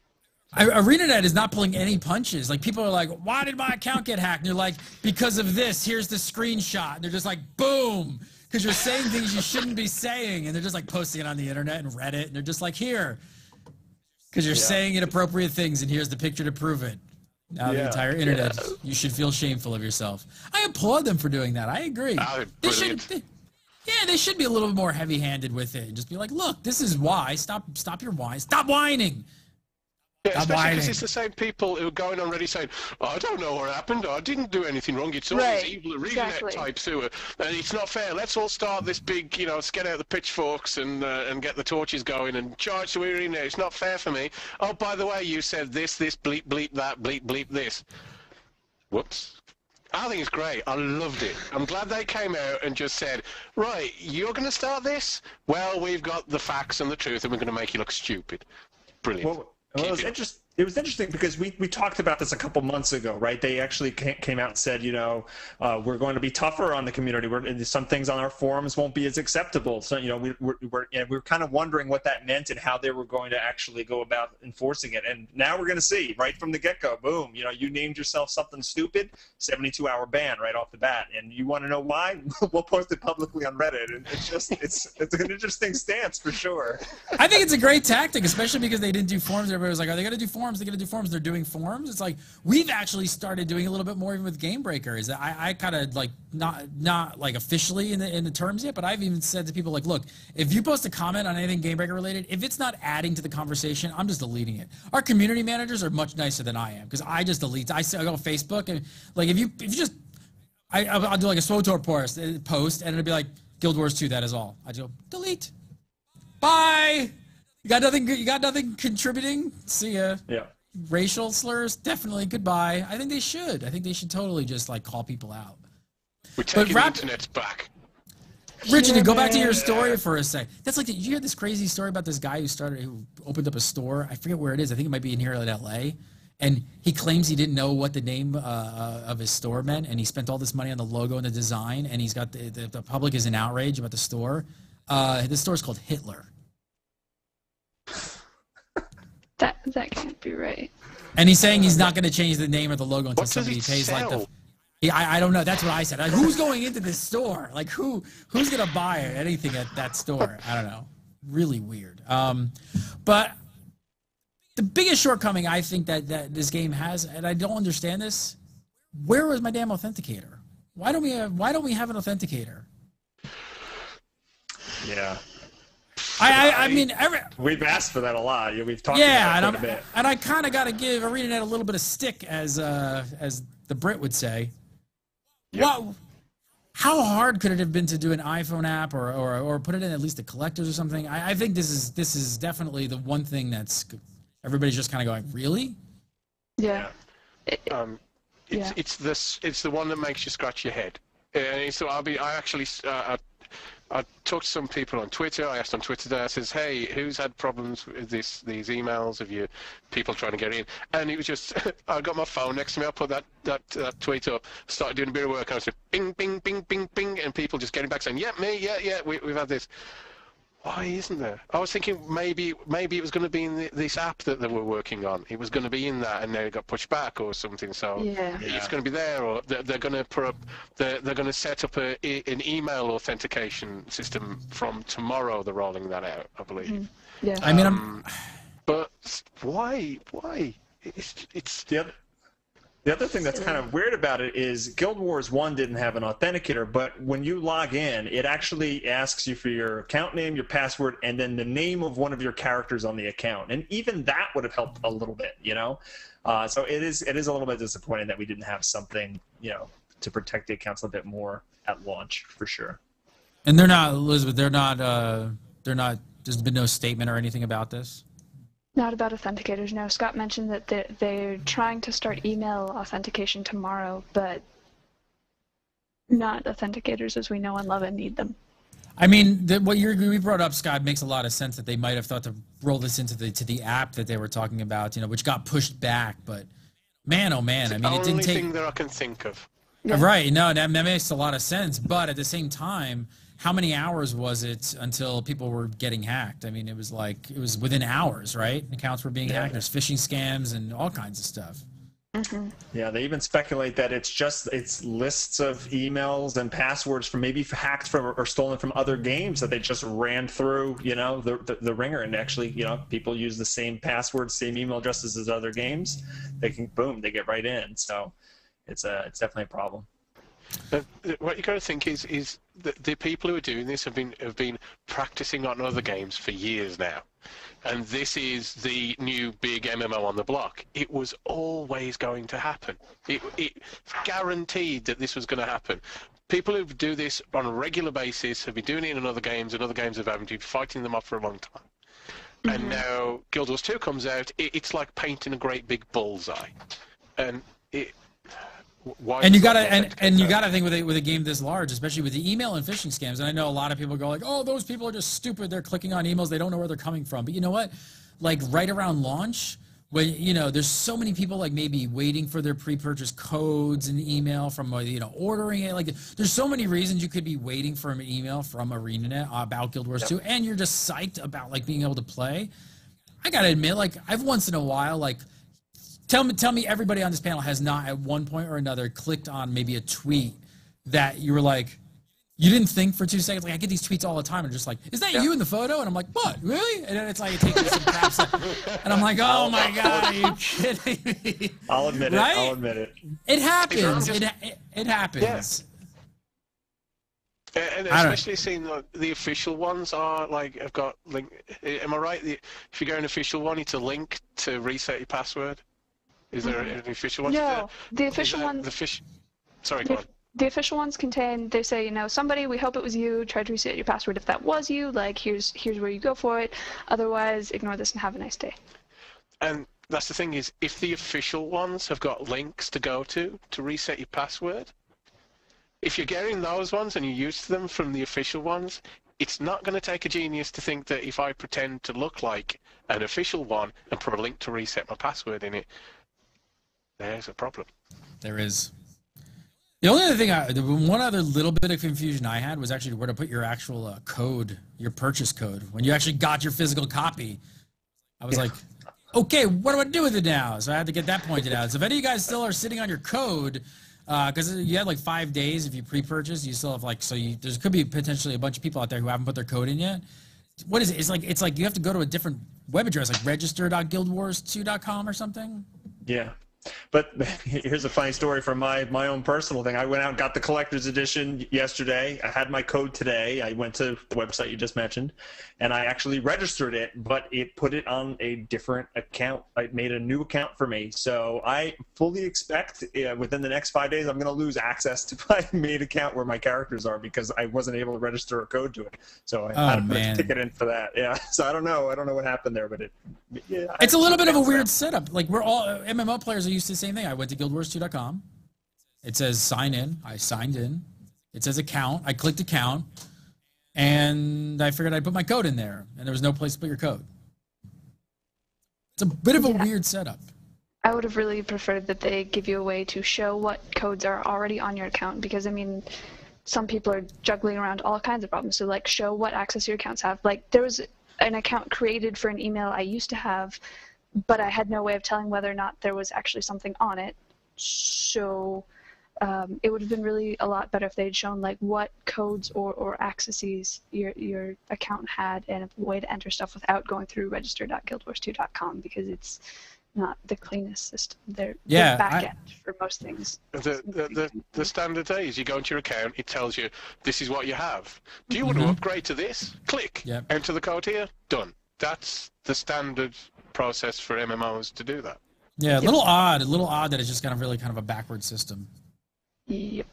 ArenaNet is not pulling any punches. Like, people are like, why did my account get hacked? And you're like, because of this. Here's the screenshot. And they're just like, boom. Because you're saying things you shouldn't be saying, and they're just like posting it on the internet and Reddit, and they're just like, here, because you're saying inappropriate things, and here's the picture to prove it. Now the entire internet, you should feel shameful of yourself. I applaud them for doing that. I agree. They should be a little bit more heavy-handed with it, and just be like, look, this is why. Stop your whine. Stop whining. Yeah, especially because it's the same people who are going on Reddit saying, I don't know what happened, I didn't do anything wrong, it's all these evil ArenaNet types who are, and it's not fair, let's all start this big, let's get out the pitchforks and get the torches going and charge to ArenaNet, it's not fair for me. Oh, by the way, you said this, bleep, bleep, that, bleep, bleep, this. Whoops. I think it's great. I loved it. I'm glad they came out and just said, right, you're going to start this? Well, we've got the facts and the truth, and we're going to make you look stupid. Brilliant. Well, it was interesting because we talked about this a couple months ago, right? They actually came out and said, we're going to be tougher on the community. Some things on our forums won't be as acceptable. So, we're kind of wondering what that meant and how they were going to actually go about enforcing it. And now we're going to see right from the get-go, boom, you named yourself something stupid, 72-hour ban right off the bat. And you want to know why? We'll post it publicly on Reddit. And it's an interesting stance for sure. I think it's a great tactic, especially because they didn't do forums. Everybody was like, are they going to do forums? They're going to do forums. They're doing forums. It's like we've actually started doing a little bit more even with Gamebreaker. Is that I kind of like not like officially in the terms yet, but I've even said to people like, look, if you post a comment on anything Gamebreaker related, if it's not adding to the conversation, I'm just deleting it. Our community managers are much nicer than I am because I just delete. I go on Facebook and like if you just I'll do like a SWTOR post and it'll be like Guild Wars 2. That is all. I just go delete. Bye. You got nothing contributing? See ya. Yeah. Racial slurs? Definitely. Goodbye. I think they should. I think they should totally just like call people out. We're taking the internet's back. Richard, to go back to your story for a sec. That's like, did you hear this crazy story about this guy who opened up a store? I forget where it is. I think it might be in here in LA. And he claims he didn't know what the name of his store meant, and he spent all this money on the logo and the design, and he's got the public is in outrage about the store. The store is called Hitler. That can't be right. And he's saying he's not going to change the name of the logo until somebody pays sell? like the. Yeah, I don't know. That's what I said. Like, who's going into this store? Like, who's going to buy anything at that store? I don't know. Really weird. But the biggest shortcoming I think that this game has, and I don't understand this, where was my damn authenticator? Why don't we have an authenticator? Yeah. I mean, we've asked for that a lot. We've talked about it quite a bit. And I kind of got to give ArenaNet a little bit of stick, as the Brit would say. Yep. What? How hard could it have been to do an iPhone app or put it in at least the collectors or something? I think this is definitely the one thing that's everybody's just kind of going, really? Yeah. It's the one that makes you scratch your head. So I talked to some people on Twitter. I asked on Twitter today, I says, hey, who's had problems with these emails of you people trying to get in? And it was just, I got my phone next to me, I put that tweet up, started doing a bit of work, and I was like, bing, bing, bing, bing, bing, and people just getting back saying, yeah, me, yeah, we've had this. Why isn't there? I was thinking maybe it was going to be in this app that they were working on. It was going to be in that, and then it got pushed back or something. So it's going to be there, or they're going to put up. They're going to set up an email authentication system from tomorrow. They're rolling that out, I believe. Mm-hmm. Yeah. I mean, but why? It's The other thing that's kind of weird about it is Guild Wars 1 didn't have an authenticator, but when you log in, it actually asks you for your account name, your password, and then the name of one of your characters on the account. And even that would have helped a little bit, you know? So it is a little bit disappointing that we didn't have something, you know, to protect the accounts a bit more at launch, for sure. And they're not, Elizabeth, there's been no statement or anything about this? Not about authenticators, no. Scott mentioned that they're trying to start email authentication tomorrow, but not authenticators as we know and love and need them. I mean, what you brought up, Scott, makes a lot of sense that they might have thought to roll this into the app that they were talking about, you know, which got pushed back. But man, oh man, I mean, it didn't take. The only thing that I can think of. Yeah. Right? No, that makes a lot of sense. But at the same time, how many hours was it until people were getting hacked? I mean, it was within hours, right? Accounts were being hacked. There's phishing scams and all kinds of stuff. Mm-hmm. Yeah, they even speculate that it's lists of emails and passwords from maybe hacked from or stolen from other games that they just ran through, you know, the ringer, and actually, you know, people use the same passwords, same email addresses as other games. They get right in. So it's definitely a problem. But what you got to think is that the people who are doing this have been practicing on other games for years now, and this is the new big MMO on the block. It was always going to happen. It's guaranteed that this was going to happen. People who do this on a regular basis have been doing it in other games, and other games have been fighting them off for a long time. Mm-hmm. And now Guild Wars 2 comes out. It's like painting a great big bullseye, and it. And you gotta think with a game this large, especially with the email and phishing scams. And I know a lot of people go like, "Oh, those people are just stupid. They're clicking on emails. They don't know where they're coming from." But you know what? Like right around launch, when you know there's so many people like maybe waiting for their pre-purchase codes and email from ordering it. Like there's so many reasons you could be waiting for an email from ArenaNet about Guild Wars 2, and you're just psyched about like being able to play. I gotta admit, like I've once in a while like. Tell me everybody on this panel has not at one point or another clicked on maybe a tweet that you were like, you didn't think for 2 seconds. Like I get these tweets all the time and just like, is that you in the photo? And I'm like, what, really? And then it's like, it takes me some caps. And I'm like, oh my God, are you kidding me? I'll admit right? it. I'll admit it. It happens. It happens. Yeah. And especially seeing the official ones are like, I've got link. Am I right? If you go an official one, it's a link to reset your password. Is there an official one? No, the official ones. Sorry, go on. The official ones contain. They say, somebody. We hope it was you. Try to reset your password if that was you. Like, here's where you go for it. Otherwise, ignore this and have a nice day. And that's the thing is, if the official ones have got links to go to reset your password, if you're getting those ones and you're used to them from the official ones, it's not going to take a genius to think that if I pretend to look like an official one and put a link to reset my password in it, there's a problem. There is. The only other thing, the one other little bit of confusion I had was actually where to put your actual code, your purchase code. When you actually got your physical copy, I was like, okay, what do I do with it now? So I had to get that pointed out. So if any of you guys still are sitting on your code, because you had like 5 days if you pre-purchase, you still have like, so there could be potentially a bunch of people out there who haven't put their code in yet. What is it? It's like you have to go to a different web address, like register.guildwars2.com or something. Yeah. But here's a funny story from my own personal thing. I went out and got the collector's edition yesterday. I had my code today. I went to the website you just mentioned, and I actually registered it, but it put it on a different account. It made a new account for me. So I fully expect within the next 5 days I'm going to lose access to my main account where my characters are because I wasn't able to register a code to it. So I had to put a ticket in for that. Yeah. So I don't know what happened there, but it's a little bit of a weird setup. Like we're all MMO players are used to the same thing. I went to guildwars2.com. It says sign in. I signed in. It says account. I clicked account, and I figured I'd put my code in there, and there was no place to put your code. It's a bit of a weird setup. I would have really preferred that they give you a way to show what codes are already on your account, because I mean, some people are juggling around all kinds of problems. So like, show what access your accounts have. Like there was an account created for an email I used to have, but I had no way of telling whether or not there was actually something on it. So it would have been really a lot better if they'd shown like what codes or accesses your account had and a way to enter stuff without going through register.guildwars2.com, because it's not the cleanest system. They're back end for most things. The standard is you go into your account, it tells you this is what you have. Do you want to upgrade to this? Click. Yep. Enter the code here. Done. That's the standard process for MMOs to do that. Yeah, a little odd that it's just kind of a backward system. Yep.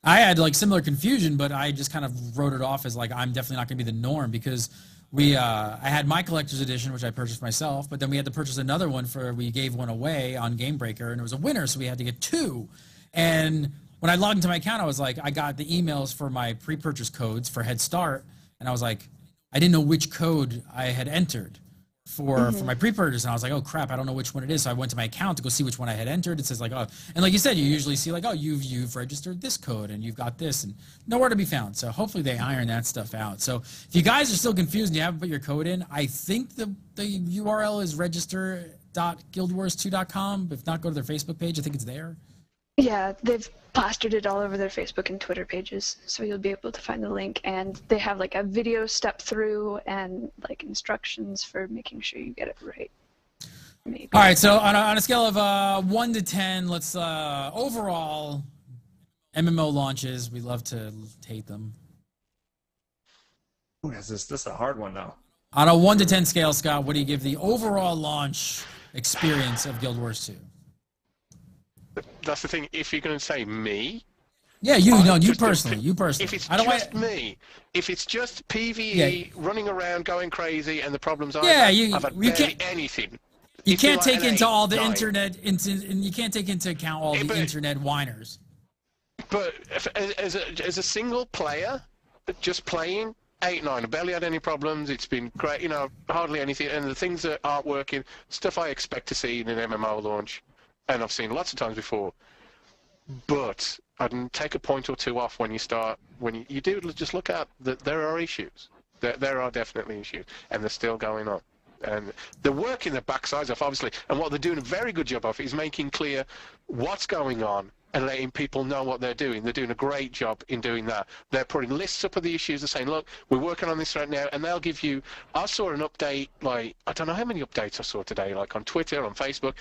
I had like similar confusion, but I just kind of wrote it off as like I'm definitely not going to be the norm, because I had my collector's edition, which I purchased myself, but then we had to purchase another one we gave one away on Gamebreaker, and it was a winner, so we had to get 2. And when I logged into my account, I was like, I got the emails for my pre-purchase codes for Head Start, and I was like, I didn't know which code I had entered for my pre-purchase, and I was like, oh crap, I don't know which one it is. So I went to my account to go see which one I had entered. It says like, oh, and like you said, you usually see like, oh, you've registered this code and you've got this, and nowhere to be found. So hopefully they iron that stuff out. So if you guys are still confused and you haven't put your code in, I think the URL is register.guildwars2.com. If not, go to their Facebook page. I think it's there. Yeah, they've plastered it all over their Facebook and Twitter pages, so you'll be able to find the link. And they have like a video step through and like instructions for making sure you get it right. Maybe. All right, so on a scale of 1 to 10, let's overall MMO launches. We love to hate them. Ooh, this is a hard one though. On a 1 to 10 scale, Scott, what do you give the overall launch experience of Guild Wars 2? That's the thing. If you're going to say me, yeah, you personally. If it's just me, if it's just PvE running around going crazy and the problems I've had barely anything. You can't take into all the internet, and you can't take into account all the internet whiners. But as a single player, just playing 8-9, I barely had any problems. It's been great, hardly anything. And the things that aren't working, stuff I expect to see in an MMO launch. And I've seen lots of times before, but I'd take a point or two off when you do just look at that there are issues. There are definitely issues, and they're still going on. And they're working their backsides off, obviously, and what they're doing a very good job of is making clear what's going on and letting people know what they're doing. They're doing a great job in doing that. They're putting lists up of the issues. They're saying, look, we're working on this right now, and they'll give you, I saw an update, like, I don't know how many updates I saw today, like on Twitter, on Facebook.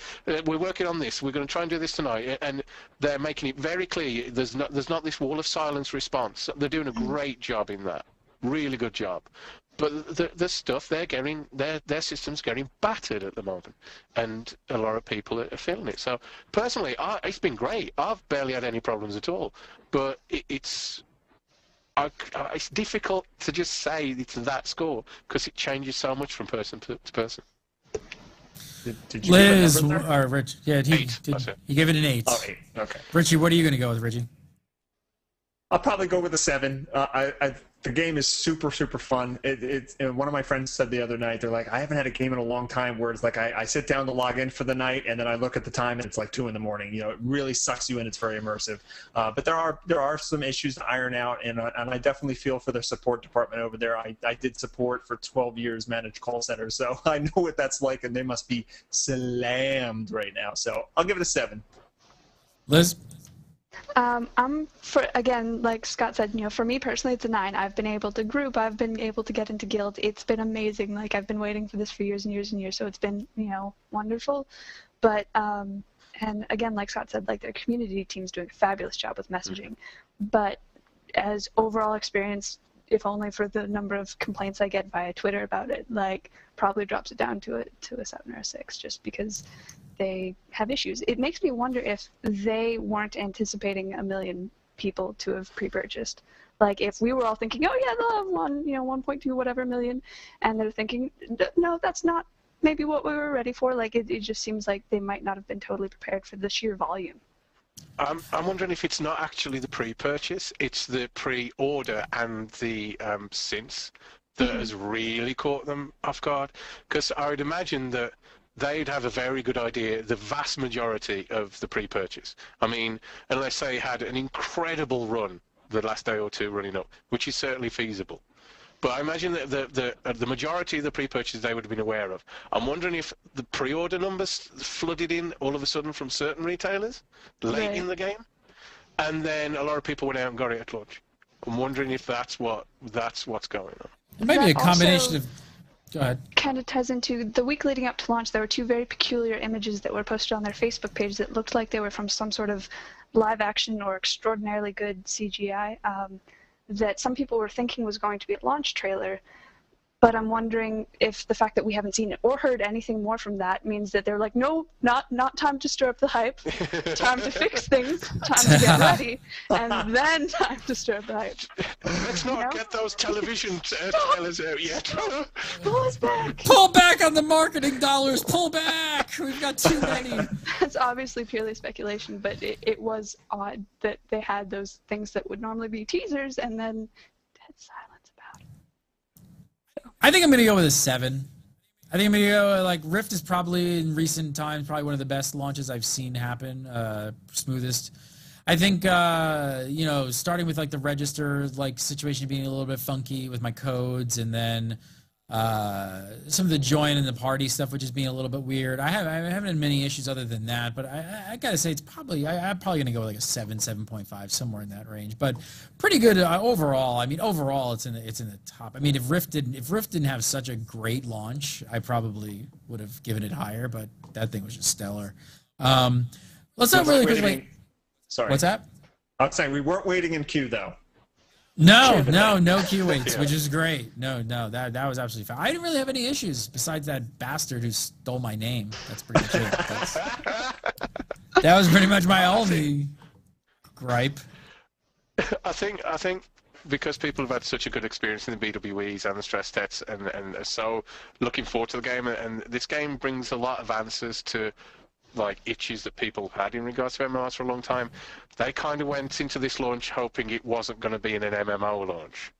We're working on this. We're going to try and do this tonight. And they're making it very clear there's not this wall of silence response. They're doing a great job in that. Really good job. But the stuff they're getting, their system's getting battered at the moment, and a lot of people are feeling it. So personally, it's been great. I've barely had any problems at all. But it's difficult to just say it's that score because it changes so much from person to person. Did you Liz or Rich? Yeah, he gave it an 8. Oh, 8. Okay. Richie, what are you going to go with, Richie? I'll probably go with a 7. The game is super, super fun. And one of my friends said the other night, they're like, I haven't had a game in a long time where it's like I sit down to log in for the night, and then I look at the time, and it's like 2 in the morning. You know, it really sucks you in. It's very immersive. But there are some issues to iron out, and I definitely feel for their support department over there. I did support for 12 years, managed call centers, so I know what that's like, and they must be slammed right now. So I'll give it a 7. Liz? Again, like Scott said, you know, for me personally, it's a 9. I've been able to group, I've been able to get into guild. It's been amazing. Like, I've been waiting for this for years and years and years, so it's been, you know, wonderful. But, and again, like Scott said, like, their community team's doing a fabulous job with messaging. But as overall experience, if only for the number of complaints I get via Twitter about it, like, probably drops it down to a 7 or a 6, just because they have issues. It makes me wonder if they weren't anticipating 1 million people to have pre-purchased. Like, if we were all thinking, oh yeah, they'll have 1.2 whatever million, and they're thinking, no, that's not maybe what we were ready for. Like, it just seems like they might not have been totally prepared for the sheer volume. I'm wondering if it's not actually the pre-purchase, it's the pre-order and the synths that has really caught them off guard. Because I would imagine that they'd have a very good idea, the vast majority of the pre-purchase. I mean, unless they had an incredible run the last day or two running up, which is certainly feasible. But I imagine that the majority of the pre-purchases they would have been aware of. I'm wondering if the pre-order numbers flooded in all of a sudden from certain retailers late in the game, and then a lot of people went out and got it at launch. I'm wondering if that's what's going on. It might be a combination of... Go ahead. Kind of ties into the week leading up to launch. There were 2 very peculiar images that were posted on their Facebook page that looked like they were from some sort of live action or extraordinarily good CGI that some people were thinking was going to be a launch trailer. But I'm wondering if the fact that we haven't seen it or heard anything more from that means that they're like, no, not time to stir up the hype, time to fix things, time to get ready, and then time to stir up the hype. Let's not get those television trailers out yet. Pull us back! Pull back on the marketing dollars! Pull back! We've got too many! That's obviously purely speculation, but it was odd that they had those things that would normally be teasers and then dead silence. I think I'm going to go with a 7. I think I'm going to go, like, Rift is probably, in recent times, probably one of the best launches I've seen happen, smoothest. I think, you know, starting with, like, the register, like, situation being a little bit funky with my codes, and then some of the join and the party stuff, which is being a little bit weird. I haven't had many issues other than that, but I gotta say it's probably I'm probably gonna go with like a 7, 7.5, somewhere in that range. But pretty good overall. I mean, overall it's in the top. I mean, if Rift didn't have such a great launch, I probably would have given it higher. But that thing was just stellar. Let's not really quickly. Sorry. What's that? I'm saying we weren't waiting in queue though. No queue waits, which is great. No, that was absolutely fine. I didn't really have any issues besides that bastard who stole my name. That's pretty much it. That was pretty much my only gripe. I think because people have had such a good experience in the BWEs and the stress tests and are so looking forward to the game, and this game brings a lot of answers to like issues that people have had in regards to MMOs for a long time. They kind of went into this launch hoping it wasn't going to be an MMO launch.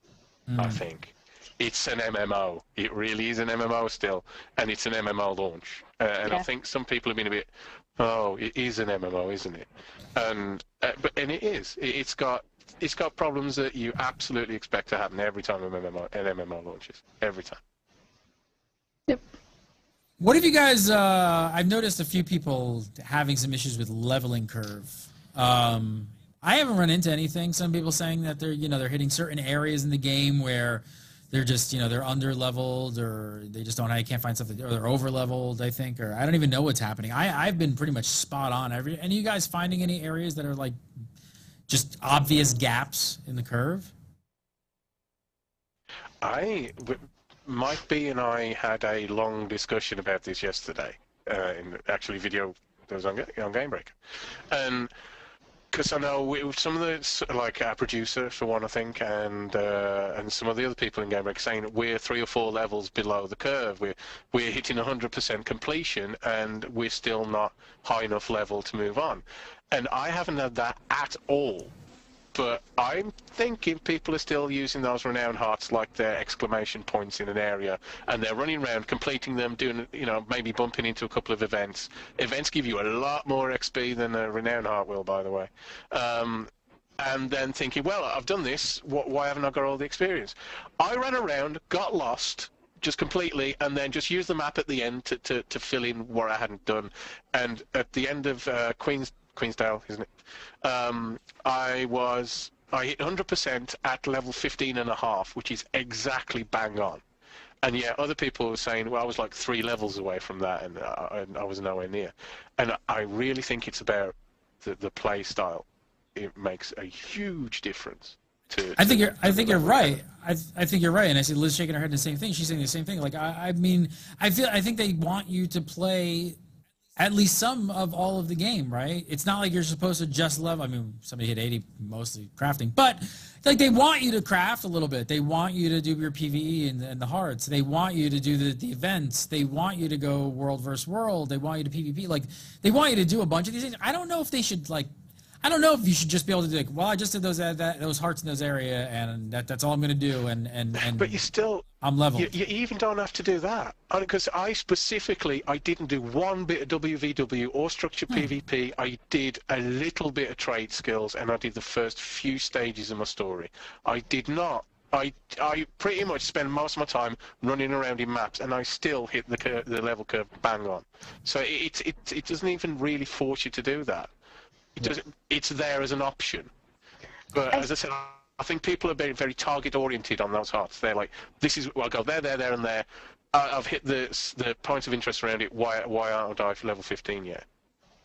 I think it's an MMO. It really is an MMO still, and it's an MMO launch. And I think some people have been a bit, it is an MMO, isn't it? And it is. It's got problems that you absolutely expect to happen every time an MMO launches. Every time. Yep. What have you guys? I've noticed a few people having some issues with leveling curve. I haven't run into anything. Some people saying that they're hitting certain areas in the game where they're just they're under leveled, or they just can't find something, or they're over leveled. I think, or I don't even know what's happening. I've been pretty much spot on. Any of you guys finding any areas that are like just obvious gaps in the curve? Mike B and I had a long discussion about this yesterday in actually video that was on Gamebreaker, and because I know some of the like our producer for one, I think, and some of the other people in Gamebreaker saying we're 3 or 4 levels below the curve. We're hitting 100% completion, and we're still not high enough level to move on. And I haven't had that at all. but I'm thinking people are still using those renown hearts like they're exclamation points in an area, and they're running around, completing them, doing, maybe bumping into a couple of events. Events give you a lot more XP than a renown heart will, by the way. And then thinking, well, I've done this, why haven't I got all the experience? I ran around, got lost, just completely, and then just used the map at the end to fill in what I hadn't done. And at the end of Queensdale, isn't it? I hit 100% at level 15 and a half, which is exactly bang on. And yeah, other people were saying, well, I was like 3 levels away from that, and I was nowhere near. And I really think it's about the play style. It makes a huge difference. I think you're right. I think you're right. And I see Liz shaking her head the same thing. She's saying the same thing. Like I think they want you to play at least some of all of the game, right? It's not like you're supposed to just level. I mean, somebody hit 80, mostly crafting, but like they want you to craft a little bit. They want you to do your PvE and the hearts. They want you to do the events. They want you to go world versus world. They want you to PvP. Like they want you to do a bunch of these things. I don't know if they should I don't know if you should just be able to do well, I just did those hearts in those area, and that's all I'm going to do. And but you still, I'm leveled. You even don't have to do that, because I didn't do one bit of WVW or structured PvP. I did a little bit of trade skills, and I did the first few stages of my story. I did not. I pretty much spend most of my time running around in maps, and I still hit the level curve bang on. So it doesn't even really force you to do that. It's there as an option, but as I said, I think people are very, very target oriented on those hearts. They're like, this is, well, I'll go there, and there. I've hit the points of interest around it. Why aren't I for level 15 yet?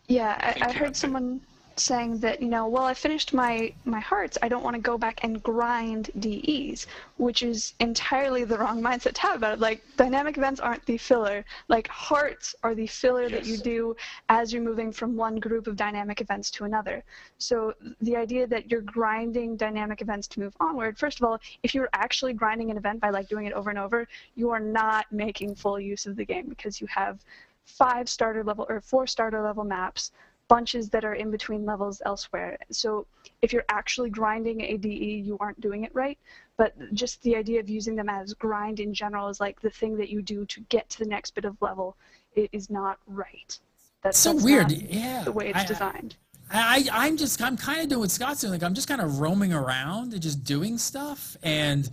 Yeah, I heard someone saying that, well, I finished my hearts, I don't want to go back and grind DEs, which is entirely the wrong mindset to have about it. Like, dynamic events aren't the filler. Like, hearts are the filler that you do as you're moving from one group of dynamic events to another. So the idea that you're grinding dynamic events to move onward, first of all, if you're actually grinding an event by like doing it over and over, you are not making full use of the game, because you have 4 starter level maps, bunches that are in between levels elsewhere. So if you're actually grinding a DE, you aren't doing it right. But just the idea of using them as grind in general is like the thing that you do to get to the next bit of level, it is not right. That's weird. Not the way it's designed. I'm kind of doing what Scott's doing. Like, I'm just kind of roaming around and just doing stuff. And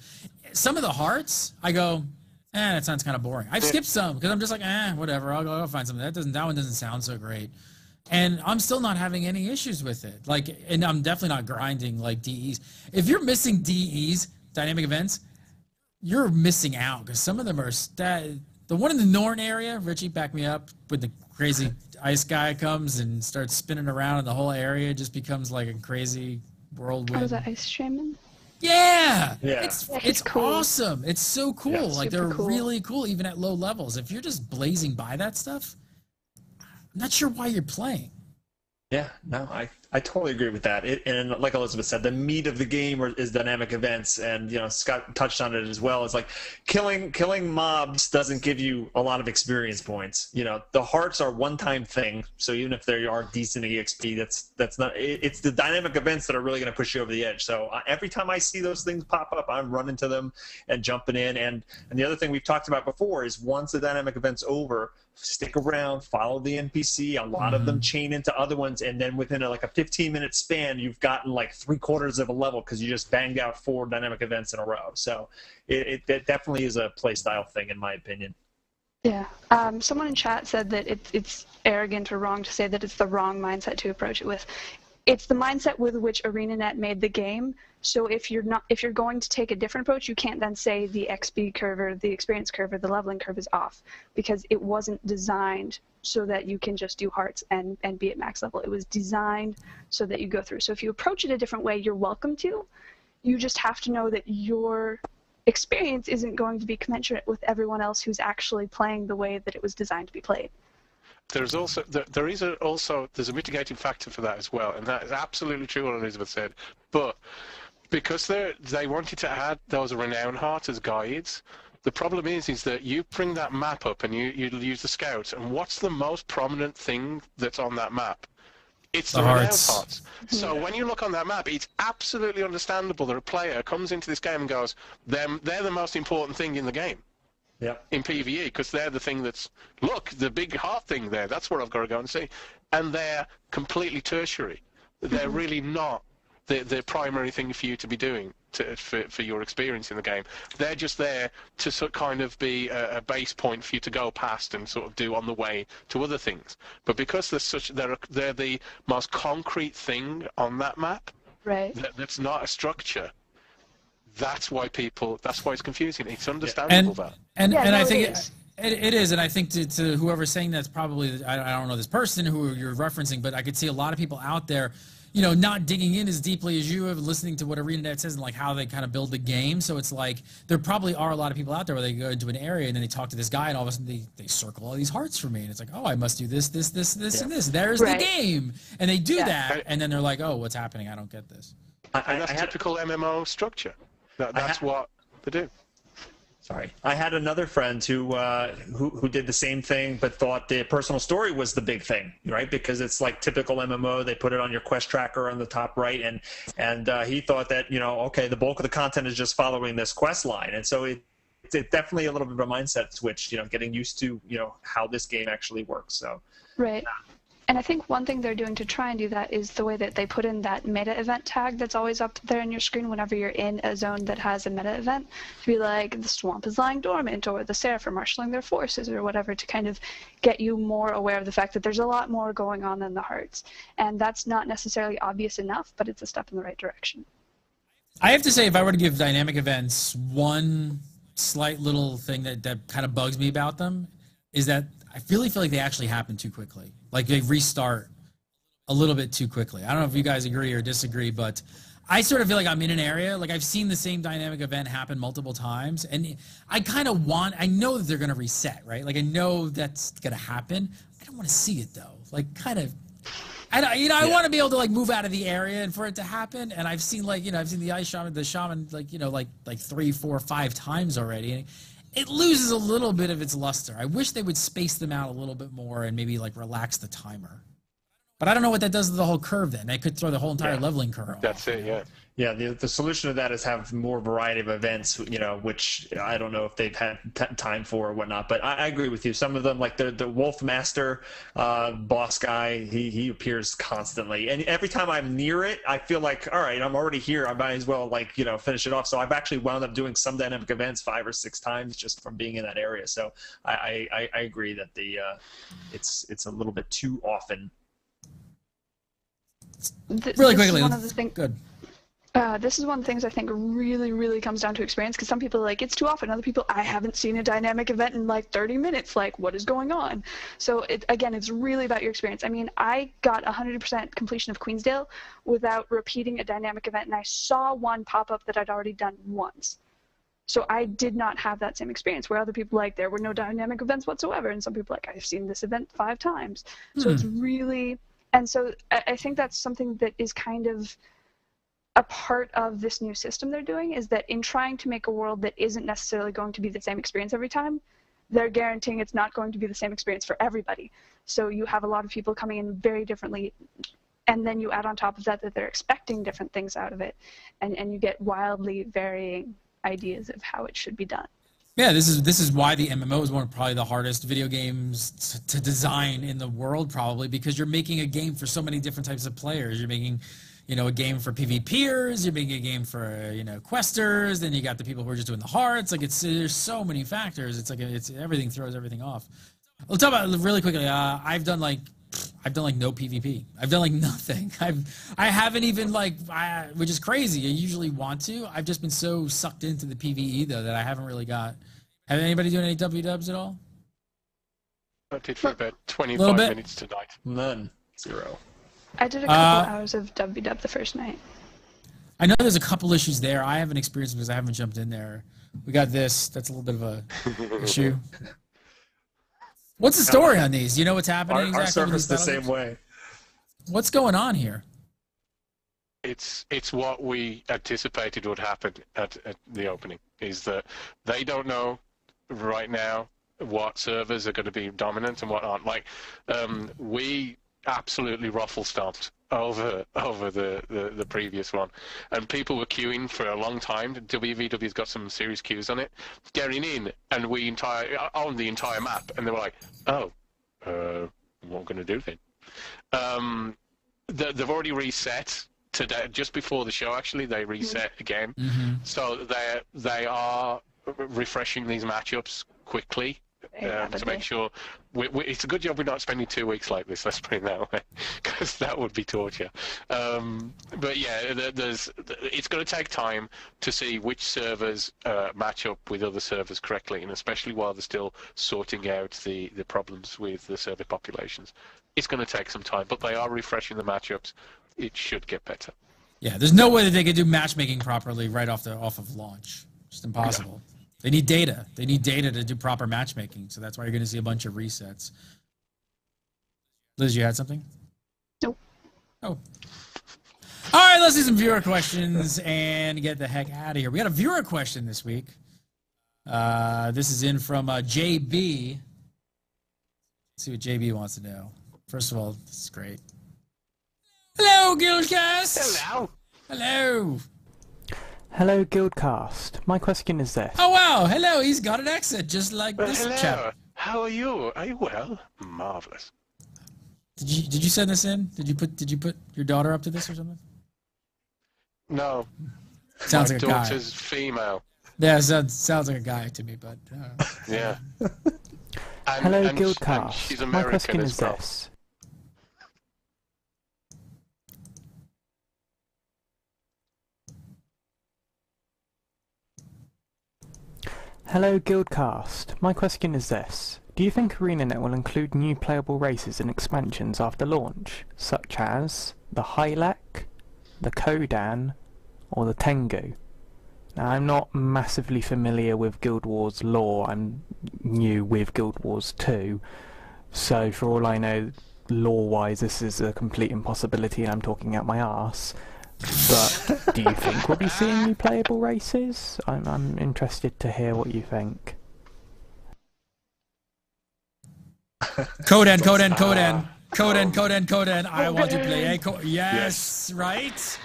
some of the hearts, I go, that sounds kind of boring. I've skipped some because I'm just like, whatever. I'll go find something. That one doesn't sound so great. And I'm still not having any issues with it. Like, and I'm definitely not grinding like DEs. If you're missing DEs, dynamic events, you're missing out, because some of them are the one in the Norn area, Richie, back me up, when the crazy ice guy comes and starts spinning around, and the whole area just becomes like a crazy whirlwind. Oh, the ice shaman? Yeah. It's cool. Awesome. It's so cool. Yeah, like, they're really cool, even at low levels. If you're just blazing by that stuff, I'm not sure why you're playing. Yeah, no, I totally agree with that. And like Elizabeth said, the meat of the game is dynamic events, and Scott touched on it as well. It's like killing mobs doesn't give you a lot of experience points. The hearts are one-time thing, so even if they are decent EXP, that's not. It's the dynamic events that are really going to push you over the edge. So every time I see those things pop up, I'm running to them and jumping in. And the other thing we've talked about before is once the dynamic event's over, stick around, follow the NPC. A lot of them chain into other ones, and then within a 15-minute span, you've gotten like 3/4 of a level because you just banged out 4 dynamic events in a row. So it definitely is a play style thing, in my opinion. Yeah. Someone in chat said that it's arrogant or wrong to say that it's the wrong mindset to approach it with. It's the mindset with which ArenaNet made the game. So if you're going to take a different approach, you can't then say the XP curve or the experience curve or the leveling curve is off, because it wasn't designed so that you can just do hearts and be at max level. It was designed so that you go through. So if you approach it a different way, you're welcome to. You just have to know that your experience isn't going to be commensurate with everyone else who's actually playing the way that it was designed to be played. There's a mitigating factor for that as well, and that is absolutely true what Elizabeth said. But because they wanted to add those renown hearts as guides, the problem is that you bring that map up and you use the scouts, and what's the most prominent thing that's on that map? It's The the renowned hearts. hearts. So when you look on that map, it's absolutely understandable that a player comes into this game and goes, they're the most important thing in the game. Yep. In PvE, because they're the thing that's, look, the big heart thing there, that's what I've got to go and see. And they're completely tertiary. They're really not the primary thing for you to be doing for your experience in the game. They're just there to sort of kind of be a base point for you to go past and sort of do on the way to other things. But because they're the most concrete thing on that map, Right. that's not a structure. That's why it's confusing. It's understandable that. And Yeah, no, I it think is. it is, and I think to whoever's saying that's probably, I don't know this person who you're referencing, but I could see a lot of people out there, you know, not digging in as deeply as you have, listening to what ArenaNet says and like how they kind of build the game. So it's like there probably are a lot of people out there where they go into an area and then they talk to this guy and all of a sudden they circle all these hearts for me and it's like, oh, I must do this, and this. There's Right. the game, and they do Yeah. that, and then they're like, oh, what's happening? I don't get this. And that's typical MMO structure. That's what they do. Sorry, I had another friend who did the same thing, but thought the personal story was the big thing, right? Because it's like typical MMO. They put it on your quest tracker on the top right, and he thought that, you know, okay, the bulk of the content is just following this quest line, and so it's definitely a little bit of a mindset switch, you know, getting used to, you know, how this game actually works. So Right. And I think one thing they're doing to try and do that is the way that they put in that meta event tag that's always up there on your screen whenever you're in a zone that has a meta event, to be like, the swamp is lying dormant, or the Seraph are marshaling their forces, or whatever, to kind of get you more aware of the fact that there's a lot more going on than the hearts. And that's not necessarily obvious enough, but it's a step in the right direction. I have to say, if I were to give dynamic events one slight little thing that kind of bugs me about them, is that I really feel like they actually happen too quickly. Like they restart a little bit too quickly. I don't know if you guys agree or disagree, but I sort of feel like I'm in an area, like I've seen the same dynamic event happen multiple times, and I kind of I know that they're going to reset, right? Like I know that's going to happen. I don't want to see it though. Like kind of, I want to be able to like move out of the area and for it to happen. And I've seen like, I've seen the shaman, like, like 3, 4, 5 times already. And it loses a little bit of its luster. I wish they would space them out a little bit more and maybe like relax the timer. But I don't know what that does to the whole curve then. They could throw the whole entire leveling curve off. That's it, yeah. yeah, the solution to that is have more variety of events, you know, which I don't know if they've had time for or whatnot. But I agree with you. Some of them, like the Wolf Master boss guy, he appears constantly, and every time I'm near it, I feel like, all right, I'm already here. I might as well, like, you know, finish it off. So I've actually wound up doing some dynamic events 5 or 6 times just from being in that area. So I agree that it's a little bit too often. Really quickly. One of the things. Good. This is one of the things I think really, really comes down to experience, because some people are like, it's too often. Other people, I haven't seen a dynamic event in like 30 minutes. Like, what is going on? So, again, it's really about your experience. I mean, I got 100% completion of Queensdale without repeating a dynamic event, and I saw one pop up that I'd already done once. So I did not have that same experience, where other people, like, there were no dynamic events whatsoever, and some people, like, I've seen this event 5 times. So it's really... And so I think that's something that is kind of a part of this new system they're doing, is that in trying to make a world that isn't necessarily going to be the same experience every time, they're guaranteeing it's not going to be the same experience for everybody. So you have a lot of people coming in very differently, and then you add on top of that they're expecting different things out of it, and you get wildly varying ideas of how it should be done. Yeah, this is why the MMO is one of probably the hardest video games to design in the world, probably, because you're making a game for so many different types of players. You're making, a game for PvPers. You're making a game for, questers. Then you got the people who are just doing the hearts. Like there's so many factors. It's like everything throws everything off. We'll talk about it really quickly. I've done like no PvP. I've done like nothing. I haven't even which is crazy. I usually want to. I've just been so sucked into the PvE though that I haven't really got. Have anybody doing any W-dubs at all? I did for about 25 minutes tonight. None. 0. I did a couple hours of W-dub the first night. I know there's a couple issues there. I haven't experienced because I haven't jumped in there. We got this. That's a little bit of a issue. What's the story on these? You know what's happening? Our exactly server's the same way. What's going on here? It's what we anticipated would happen at the opening, is that they don't know right now what servers are going to be dominant and what aren't. Like, we absolutely ruffle stomped over the previous one, and people were queuing for a long time. WVW's got some serious queues on it, getting in, and on the entire map, and they were like, "Oh, what am I going to do then?" They've already reset today, just before the show. Actually, they reset again, so they are refreshing these matchups quickly. To make sure it's a good job we're not spending 2 weeks like this, let's put it that way, because that would be torture. But yeah, it's going to take time to see which servers match up with other servers correctly, and especially while they're still sorting out the problems with the server populations. It's going to take some time, but they are refreshing the matchups. It should get better. Yeah, there's no way that they could do matchmaking properly right off of launch. Just impossible. Yeah. They need data. They need data to do proper matchmaking. So that's why you're going to see a bunch of resets. Liz, you had something? Nope. Oh. All right, let's do some viewer questions and get the heck out of here. We got a viewer question this week. This is in from JB. Let's see what JB wants to know. First of all, this is great. Hello, GuildCast. Hello. Hello. Hello, GuildCast. My question is this. Oh, wow. Hello. He's got an accent just like this hello. chap. How are you? Are you well? Marvelous. Did you send this in? Did you put your daughter up to this or something? No. Sounds like a guy. My daughter's female. Yeah, sounds like a guy to me, but... Yeah. Hello, GuildCast. She's American. My question is well. this. Hello, GuildCast. My question is this. Do you think ArenaNet will include new playable races and expansions after launch, such as the Hylek, the Kodan, or the Tengu? Now, I'm not massively familiar with Guild Wars lore. I'm new with Guild Wars 2, so for all I know, lore-wise, this is a complete impossibility and I'm talking out my arse. But do you think we'll be seeing new playable races? I'm interested to hear what you think. Kodan. I want to play a yes, right?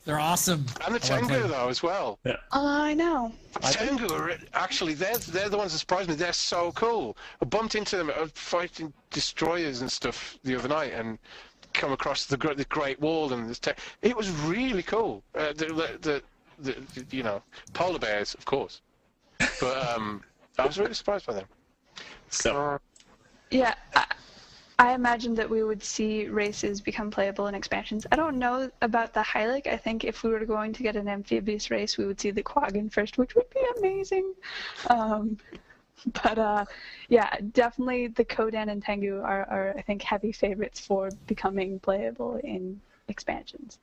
They're awesome. And the Tengu though as well. Yeah. I know. Tengu are actually they're the ones that surprised me. They're so cool. I bumped into them fighting destroyers and stuff the other night and come across the Great Wall and this. It was really cool. The you know, polar bears, of course. But I was really surprised by them. So. Yeah, I imagined that we would see races become playable in expansions. I don't know about the Hylek. I think if we were going to get an amphibious race, we would see the Quaggan first, which would be amazing. Yeah, definitely the Kodan and Tengu are, I think, heavy favorites for becoming playable in expansions.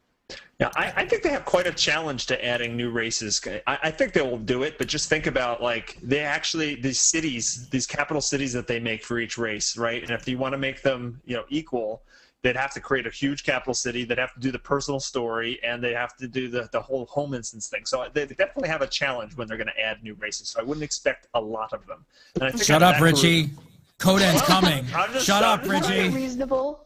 Yeah, I think they have quite a challenge to adding new races. I think they will do it, but just think about, like, these cities, these capital cities that they make for each race, right? And if you want to make them, you know, equal, they'd have to create a huge capital city. They'd have to do the personal story, and they have to do the whole home instance thing. So they definitely have a challenge when they're going to add new races. So I wouldn't expect a lot of them. And I think Shut up, Richie. Kodan's coming. Shut up, Richie. Reasonable.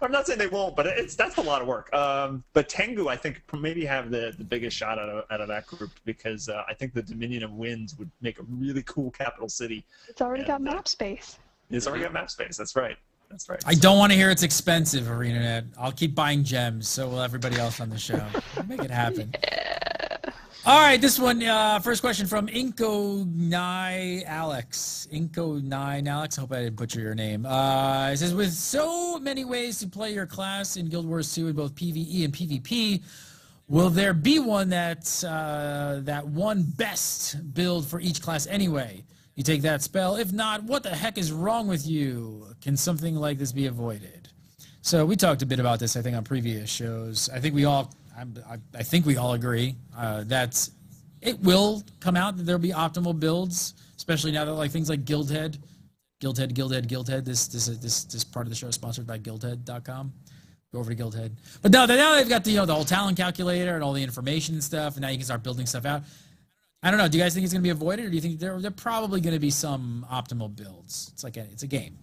I'm not saying they won't, but that's a lot of work. But Tengu, I think, maybe have the biggest shot out of that group because I think the Dominion of Winds would make a really cool capital city. It's already got map space. It's already got map space. That's right. That's right. I don't want to hear it's expensive, ArenaNet. I'll keep buying gems, so will everybody else on the show. Make it happen. All right, this one, first question from Inko9 Alex. Inko9 Alex, I hope I didn't butcher your name. It says, with so many ways to play your class in Guild Wars 2 in both PvE and PvP, will there be one that one best build for each class anyway? You take that spell. If not, what the heck is wrong with you? Can something like this be avoided? So we talked a bit about this, I think, on previous shows. I think we all agree that it will come out that there'll be optimal builds, especially now that like things like Guildhead. This part of the show is sponsored by Guildhead.com. Go over to Guildhead. But now they've got the whole talent calculator and all the information and stuff, and now you can start building stuff out. I don't know. Do you guys think it's going to be avoided, or do you think there probably going to be some optimal builds? It's a game.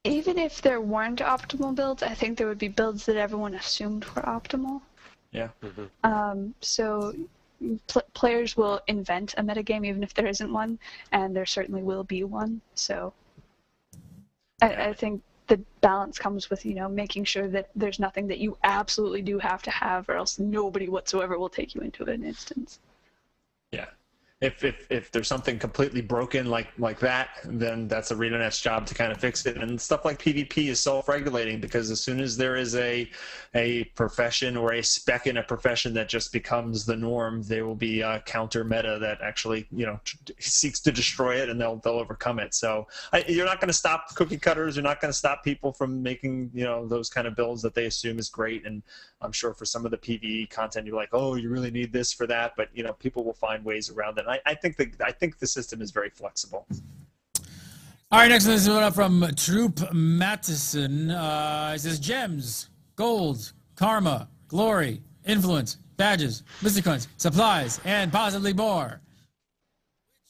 Even if there weren't optimal builds, I think there would be builds that everyone assumed were optimal. Yeah. So players will invent a metagame even if there isn't one, and there certainly will be one. So I think the balance comes with, making sure that there's nothing that you absolutely do have to have, or else nobody whatsoever will take you into an instance. Yeah. If there's something completely broken like that, then that's ArenaNet's job to kind of fix it. And stuff like PvP is self-regulating, because as soon as there is a profession or a spec in a profession that just becomes the norm, there will be a counter meta that actually seeks to destroy it, and they'll overcome it. So you're not going to stop cookie cutters. You're not going to stop people from making those kind of builds that they assume is great. And I'm sure for some of the PvE content, you're like, oh, you really need this for that, but people will find ways around it. I think the system is very flexible. All right, next one is one up from Troop Mattison. It says gems, gold, karma, glory, influence, badges, mystic coins, supplies, and possibly more.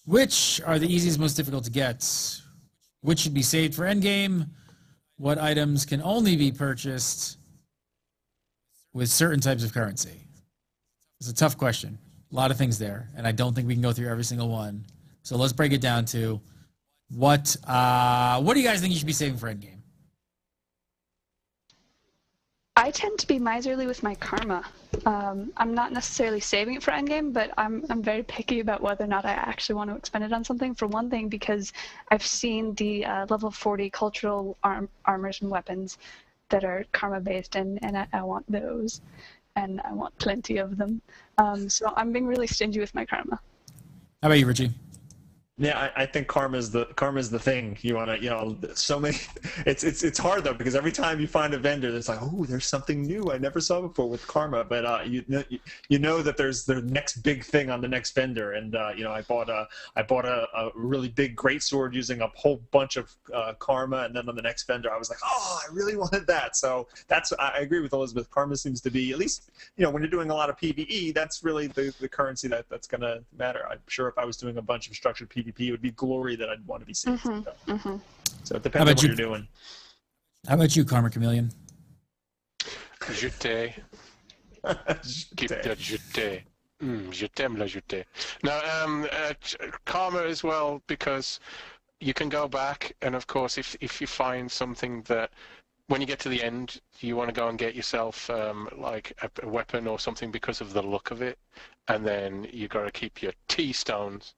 Which are the easiest, most difficult to get? Which should be saved for endgame? What items can only be purchased with certain types of currency? It's a tough question. A lot of things there, and I don't think we can go through every single one. So let's break it down to what do you guys think you should be saving for endgame? I tend to be miserly with my karma. I'm not necessarily saving it for endgame, but I'm very picky about whether or not I actually want to expend it on something. For one thing, because I've seen the level 40 cultural armors and weapons that are karma based, and I want those. And I want plenty of them. So I'm being really stingy with my karma. How about you, Richie? Yeah, I think karma's the thing. You want to, so many. It's hard though, because every time you find a vendor, it's like, oh, there's something new I never saw before with karma. But you know that there's the next big thing on the next vendor. And I bought a really big greatsword using a whole bunch of karma, and then on the next vendor, I was like, oh, I really wanted that. So I agree with Elizabeth. Karma seems to be, at least when you're doing a lot of PvE, that's really the currency that's going to matter. I'm sure if I was doing a bunch of structured PvP, it would be glory that I'd want to be seeing. So it depends on what you're doing. How about you, Karma Chameleon? Jeté. Keep that jeté. Je t'aime la jeté. Now, karma as well, because you can go back, and of course, if you find something that, when you get to the end, you want to go and get yourself like a weapon or something because of the look of it, and then you got to keep your T-stones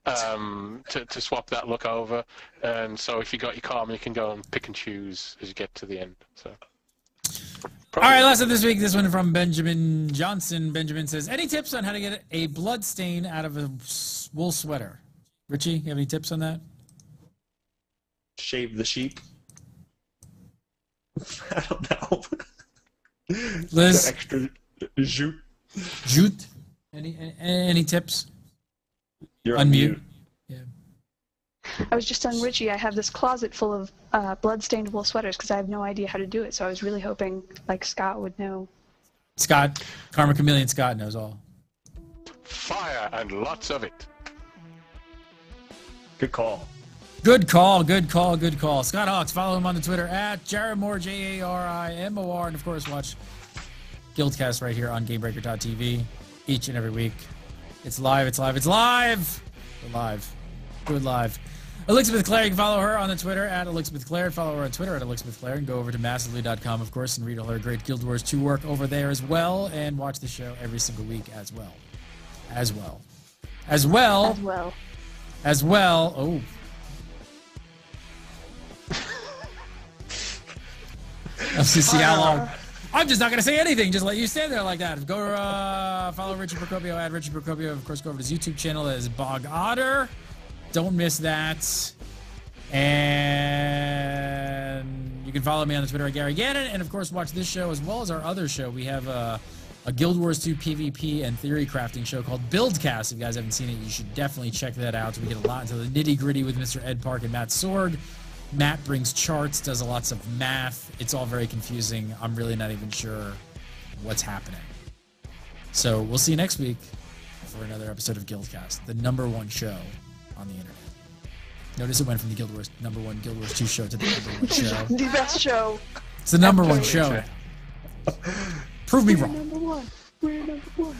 to swap that look over. And so if you got your karma, you can go and pick and choose as you get to the end. So. All right, last of this week, this one from Benjamin Johnson. Benjamin says, any tips on how to get a blood stain out of a wool sweater? Richie, you have any tips on that? Shave the sheep. I don't know. Liz? The extra jute. Jute? Any tips? You're on mute. Yeah. I was just on Richie. I have this closet full of blood-stained wool sweaters because I have no idea how to do it. So I was really hoping, like, Scott would know. Scott, Karma Chameleon Scott knows all. Fire and lots of it. Good call. Good call, good call, good call. Scott Hawks, follow him on the Twitter at Jarimore, Jarimor, and of course watch GuildCast right here on Gamebreaker.tv each and every week. It's live, it's live, it's live! We're live. Do it live. Elizabeth Clare, you can follow her on the Twitter at Elizabeth Clare. Follow her on Twitter at Elizabeth Clare, and go over to massively.com, of course, and read all her great Guild Wars 2 work over there as well, and watch the show every single week as well. Oh. Let's just see how long. I'm just not going to say anything. Just let you stand there like that. Go follow Richie Procopio at Richie Procopio. Of course, go over to his YouTube channel. That is Bog Otter. Don't miss that. And you can follow me on the Twitter at Gary Gannon. And, of course, watch this show as well as our other show. We have a Guild Wars 2 PvP and theory crafting show called BuildCast. If you guys haven't seen it, you should definitely check that out. So we get a lot into the nitty-gritty with Mr. Ed Park and Matt Sorg. Matt brings charts, does lots of math. It's all very confusing. I'm really not even sure what's happening. So we'll see you next week for another episode of GuildCast, the #1 show on the internet. Notice it went from the Guild Wars #1 Guild Wars 2 show to the #1 show. The best show. It's the #1 show. Prove me We're wrong. number one. We're number one.